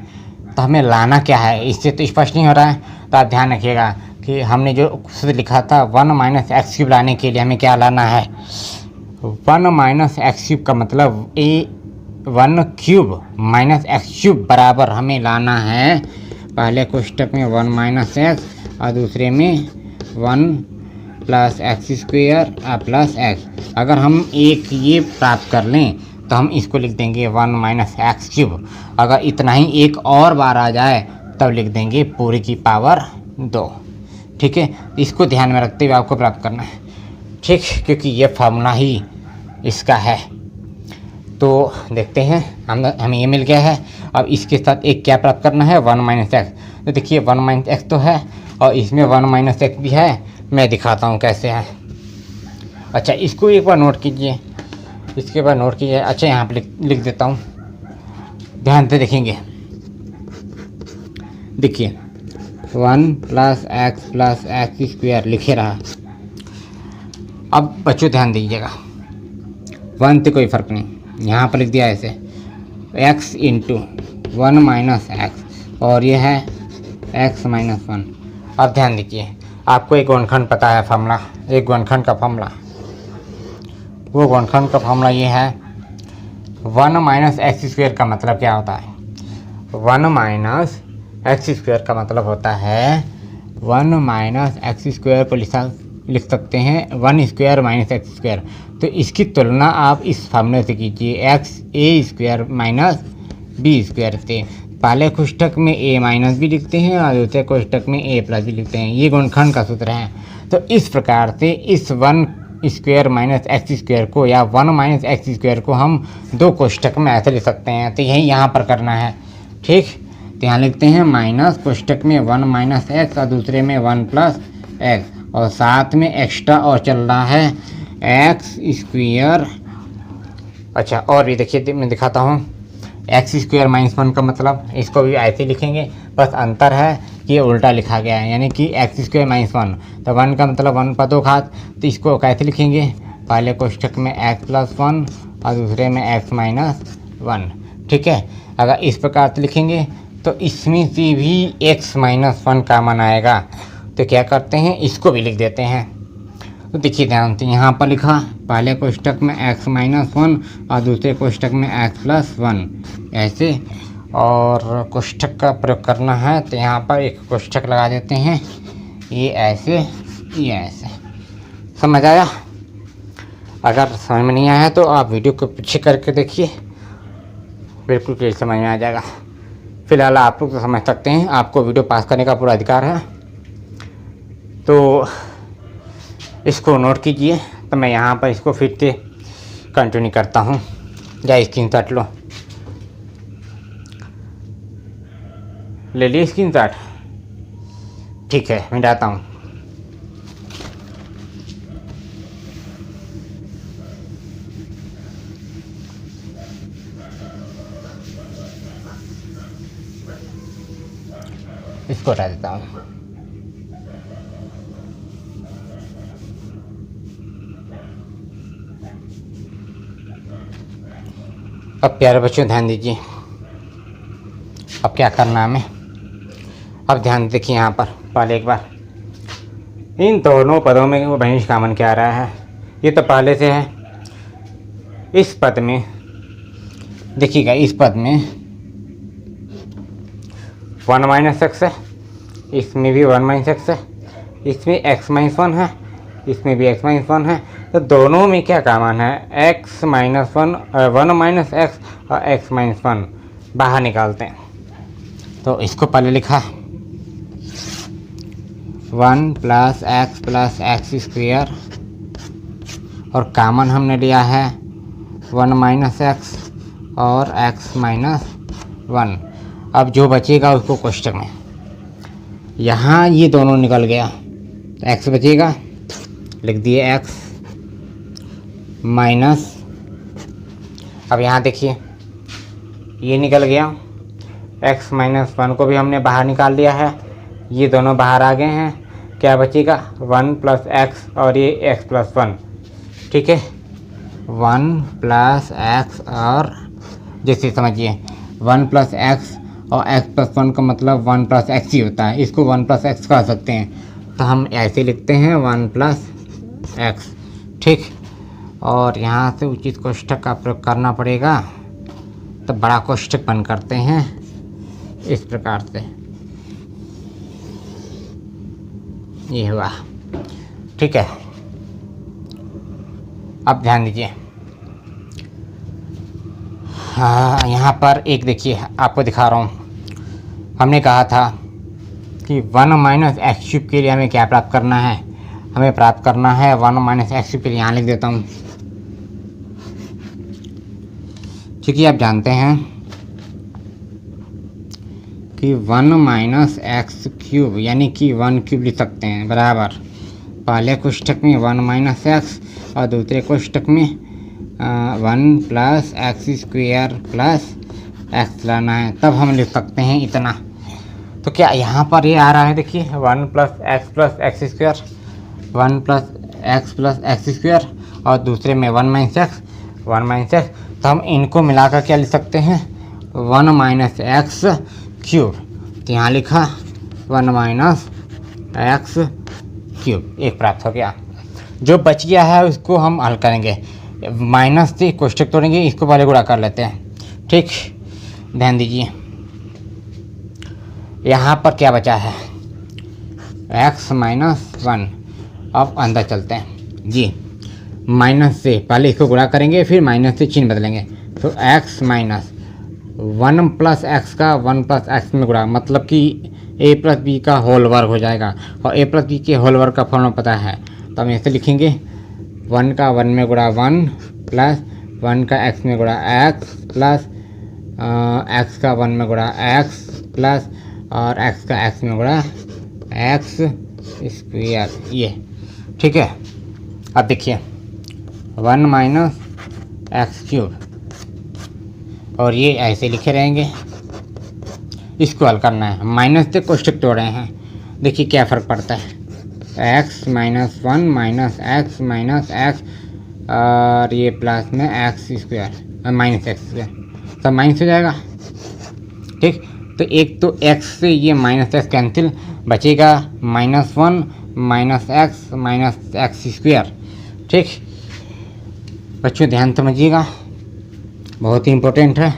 तो हमें लाना क्या है, इससे तो स्पष्ट नहीं हो रहा है। तो आप ध्यान रखिएगा कि हमने जो खुद लिखा था 1 माइनस एक्स क्यूब लाने के लिए हमें क्या लाना है, 1 माइनस एक्स क्यूब का मतलब 1 क्यूब माइनस एक्स क्यूब बराबर हमें लाना है पहले कोष्टक में 1 माइनस एक्स और दूसरे में 1 plus x square plus x. अगर हम एक ये प्राप्त कर लें तो हम इसको लिख देंगे 1 माइनस एक्स क्यूब। अगर इतना ही एक और बार आ जाए तब लिख देंगे पूरी की पावर 2। ठीक है, इसको ध्यान में रखते हुए आपको प्राप्त करना है। ठीक, क्योंकि ये फार्मूला ही इसका है। तो देखते हैं हमें ये मिल गया है। अब इसके साथ एक क्या प्राप्त करना है, 1 माइनस एक्स। तो देखिए 1 माइनस एक्स तो है और इसमें 1 माइनस एक्स भी है। मैं दिखाता हूँ कैसे है। अच्छा, इसको एक बार नोट कीजिए, इसके बाद नोट कीजिए। अच्छा, यहाँ पर लिख देता हूँ, ध्यान से देखेंगे। देखिए 1 प्लस एक्स स्क्वायर लिखे रहा। अब बच्चों ध्यान दीजिएगा, 1 से कोई फ़र्क नहीं, यहाँ पर लिख दिया ऐसे x इंटू 1 माइनस एक्स और ये है x माइनस 1। अब ध्यान दीजिए, आपको एक गुणनखंड पता है फार्मूला, एक गुणनखंड का फार्मूला, वो गुणनखंड का फार्मूला ये है 1 माइनस एक्स स्क्वायर का मतलब क्या होता है, 1 माइनस एक्स स्क्वायर का मतलब होता है 1 माइनस एक्स स्क्वायर को लिख सकते हैं 1 स्क्वायर माइनस एक्स स्क्वायर। तो इसकी तुलना आप इस फार्मूले से कीजिए, एक्स ए स्क्वायर माइनस बी स्क्वायर से। पहले कोष्टक में ए माइनस भी लिखते हैं और दूसरे कोष्टक में ए प्लस भी लिखते हैं। ये गुणनखंड का सूत्र है। तो इस प्रकार से इस 1 स्क्वायर माइनस एक्स स्क्वायर को या 1 माइनस एक्स स्क्वायर को हम दो कोष्टक में ऐसे लिख सकते हैं। तो यही यहाँ पर करना है। ठीक, तो यहाँ लिखते हैं माइनस कोष्टक में 1 माइनस एक्स और दूसरे में 1 प्लस एक्स और साथ में एक्स्ट्रा और चल रहा है एक्स स्क्वायर। अच्छा, और भी देखिए मैं दिखाता हूँ, एक्स स्क्वायर माइनस 1 का मतलब इसको भी ऐसे लिखेंगे, बस अंतर है कि ये उल्टा लिखा गया है, यानी कि एक्स स्क्वायर माइनस 1। तो 1 का मतलब 1 पर 2 घात। तो इसको कैसे लिखेंगे, पहले कोष्टक में एक्स प्लस 1 और दूसरे में एक्स माइनस 1। ठीक है, अगर इस प्रकार से लिखेंगे तो इसमें से भी x माइनस 1 कॉमन आएगा। तो क्या करते हैं, इसको भी लिख देते हैं। तो देखिए ध्यान से, यहाँ पर लिखा पहले कोष्टक में x माइनस 1 और दूसरे कोष्टक में x प्लस 1 ऐसे, और कोष्टक का प्रयोग करना है तो यहाँ पर एक कोष्टक लगा देते हैं, ये ऐसे ये ऐसे। समझ आया? अगर समझ में नहीं आया तो आप वीडियो को पीछे करके देखिए, बिल्कुल क्लियर समझ में आ जाएगा। फिलहाल आप लोग तो समझ सकते हैं, आपको वीडियो पास करने का पूरा अधिकार है। तो इसको नोट कीजिए। तो मैं यहाँ पर इसको फिर से कंटिन्यू करता हूँ, या स्क्रीनशॉट लो, ले लिए स्क्रीनशॉट। ठीक है, मैं जाता हूँ। इसको हटा देता हूँ। अब प्यारे बच्चों ध्यान दीजिए, अब क्या करना है हमें। अब ध्यान देखिए, यहाँ पर पहले एक बार इन दोनों पदों में वो भैंस कॉमन क्या आ रहा है, ये तो पहले से है। इस पद में देखिएगा, इस पद में 1 माइनस एक्स है, इसमें भी 1 माइनस एक्स है, इसमें x माइनस 1 है, इसमें भी x माइनस 1 है। तो दोनों में क्या कॉमन है, x माइनस 1 माइनस एक्स और x माइनस 1 बाहर निकालते हैं। तो इसको पहले लिखा 1 प्लस एक्स स्क्वायर और कॉमन हमने लिया है 1 माइनस एक्स और x माइनस 1। अब जो बचेगा उसको कोष्टक में, यहाँ ये दोनों निकल गया तो x बचेगा, लिख दिए x माइनस। अब यहाँ देखिए ये निकल गया, x माइनस 1 को भी हमने बाहर निकाल लिया है, ये दोनों बाहर आ गए हैं। क्या बचेगा, 1 प्लस एक्स और ये x प्लस 1। ठीक है, 1 प्लस एक्स और जैसे समझिए 1 प्लस एक्स और x प्लस 1 का मतलब 1 प्लस एक्स ही होता है, इसको 1 प्लस एक्स कह सकते हैं। तो हम ऐसे लिखते हैं 1 प्लस एक्स, ठीक। और यहाँ से उचित कोष्ठक का प्रयोग करना पड़ेगा, तो बड़ा कोष्ठक बंद करते हैं इस प्रकार से, ये हुआ, ठीक है। अब ध्यान दीजिए, हाँ यहाँ पर एक देखिए आपको दिखा रहा हूँ, हमने कहा था कि 1 माइनस एक्स क्यूब के लिए हमें क्या प्राप्त करना है, हमें प्राप्त करना है 1 माइनस एक्स क्यूब के लिए, यहाँ लिख देता हूँ। क्योंकि आप जानते हैं कि 1 माइनस एक्स क्यूब यानी कि 1 क्यूब लिख सकते हैं, बराबर पहले कोष्ठक में 1 माइनस एक्स और दूसरे कोष्ठक में 1 plus x square plus x लाना है, तब हम लिख सकते हैं इतना। तो क्या यहाँ पर ये आ रहा है, देखिए 1 plus x square, 1 plus x square और दूसरे में 1 माइनस एक्स, तो हम इनको मिलाकर क्या लिख सकते हैं 1 माइनस एक्स क्यूब। तो यहाँ लिखा 1 माइनस एक्स क्यूब, एक प्राप्त हो गया। जो बच गया है उसको हम हल करेंगे, माइनस से कोष्ठक तोड़ेंगे, इसको पहले गुणा कर लेते हैं, ठीक। ध्यान दीजिए यहाँ पर क्या बचा है x माइनस 1। अब अंदर चलते हैं जी, माइनस से पहले इसको गुणा करेंगे, फिर माइनस से चिन्ह बदलेंगे, तो x माइनस 1 प्लस एक्स का 1 प्लस एक्स में गुणा, मतलब कि a प्लस बी का होल वर्ग हो जाएगा, और a प्लस बी के होल वर्ग का फॉर्मूला पता है, तो हम ऐसे लिखेंगे 1 का 1 में गुणा 1 प्लस 1 का x में गुणा x प्लस x का 1 में गुणा x प्लस और x का x में गुणा x स्क्वायर, ये ठीक है। अब देखिए 1 माइनस एक्स क्यूब, और ये ऐसे लिखे रहेंगे, इसको हल करना है, माइनस से कोष्ठक तोड़ रहे हैं, देखिए क्या फ़र्क पड़ता है, x minus 1 minus x minus x और ये प्लस में x square minus x square, सब माइनस हो जाएगा, ठीक। तो एक तो x से ये माइनस एक्स कैंसिल, बचेगा -1 माइनस एक्स स्क्वायर, ठीक। बच्चों ध्यान समझिएगा, बहुत ही इम्पोर्टेंट है।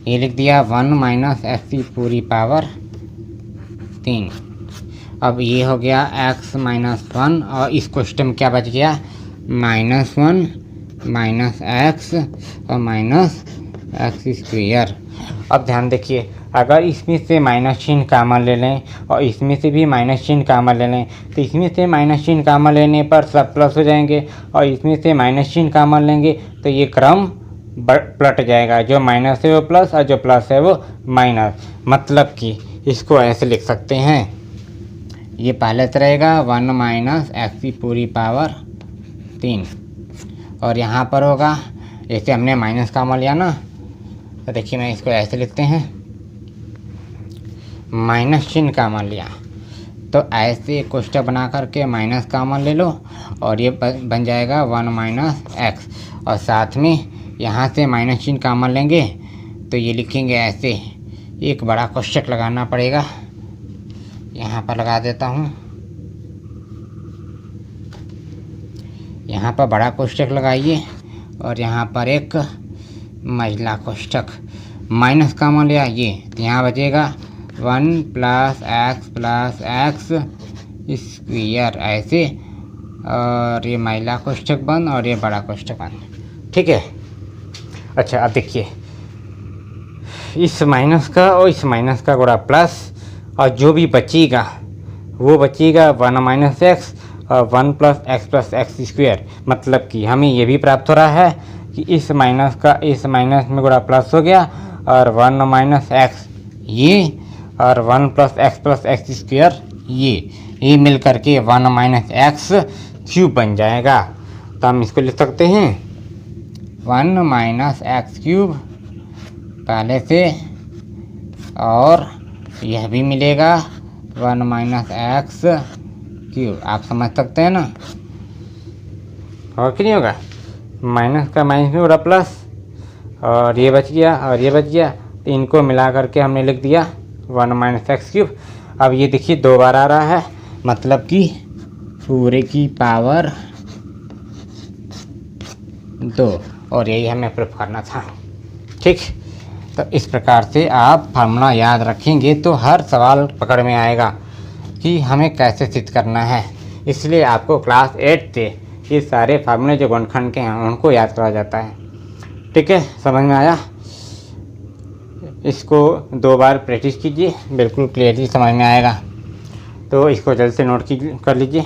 ये लिख दिया 1 माइनस एक्स की पूरी पावर 3। अब ये हो गया x माइनस 1 और इस क्वेश्चन में क्या बच गया -1 माइनस एक्स और माइनस एक्स स्क्वायर। अब ध्यान देखिए, अगर इसमें से माइनस चिन्ह कॉमन ले लें और इसमें से भी माइनस चिन्ह कॉमन ले लें, तो इसमें से माइनस चिन्ह कॉमन लेने पर सब प्लस हो जाएंगे, और इसमें से माइनस चिन्ह कॉमन लेंगे तो ये क्रम पलट जाएगा, जो माइनस है वो प्लस और जो प्लस है वो माइनस। मतलब कि इसको ऐसे लिख सकते हैं, ये पहले से रहेगा 1 माइनस एक्स की पूरी पावर 3, और यहाँ पर होगा जैसे हमने माइनस कॉमन लिया ना, तो देखिए मैं इसको ऐसे लिखते हैं, माइनस चिन्ह कॉमन लिया तो ऐसे कोष्ठक बना करके माइनस कॉमन ले लो और ये बन जाएगा 1 माइनस एक्स, और साथ में यहाँ से माइनस चिन्ह कॉमन लेंगे तो ये लिखेंगे ऐसे, एक बड़ा कोष्ठक लगाना पड़ेगा, यहाँ पर लगा देता हूँ, यहाँ पर बड़ा कोष्ठक लगाइए और यहाँ पर एक महिला कोष्ठक, माइनस कॉमन लिया ये, तो यहाँ बचेगा 1 प्लस एक्स स्क्वायर ऐसे, और ये महिला कोष्ठक बंद और ये बड़ा कोष्ठक बंद, ठीक है। अच्छा अब देखिए, इस माइनस का और इस माइनस का गुणा प्लस, और जो भी बचेगा वो बचेगा 1 माइनस एक्स और 1 प्लस एक्स स्क्वायर। मतलब कि हमें ये भी प्राप्त हो रहा है कि इस माइनस का इस माइनस में गुणा प्लस हो गया, और 1 माइनस एक्स ये और 1 प्लस एक्स स्क्वायर ये मिल करके 1 माइनस एक्स क्यूब बन जाएगा। तो हम इसको लिख सकते हैं 1 माइनस एक्स क्यूब पहले से, और यह भी मिलेगा 1 माइनस एक्स क्यूब। आप समझ सकते हैं ना, और कि नहीं होगा, माइनस का माइनस में गुणा प्लस और ये बच गया और ये बच गया, तो इनको मिला करके हमने लिख दिया 1 माइनस एक्स क्यूब। अब ये देखिए 2 बार आ रहा है, मतलब कि पूरे की पावर 2, और यही हमें प्रूफ करना था। ठीक, तो इस प्रकार से आप फार्मूला याद रखेंगे तो हर सवाल पकड़ में आएगा कि हमें कैसे सिद्ध करना है। इसलिए आपको क्लास 8 से ये सारे फार्मूले जो गुणनखंड के हैं उनको याद करा जाता है। ठीक है, समझ में आया? इसको 2 बार प्रैक्टिस कीजिए, बिल्कुल क्लियरली समझ में आएगा। तो इसको जल्द से नोट कर लीजिए।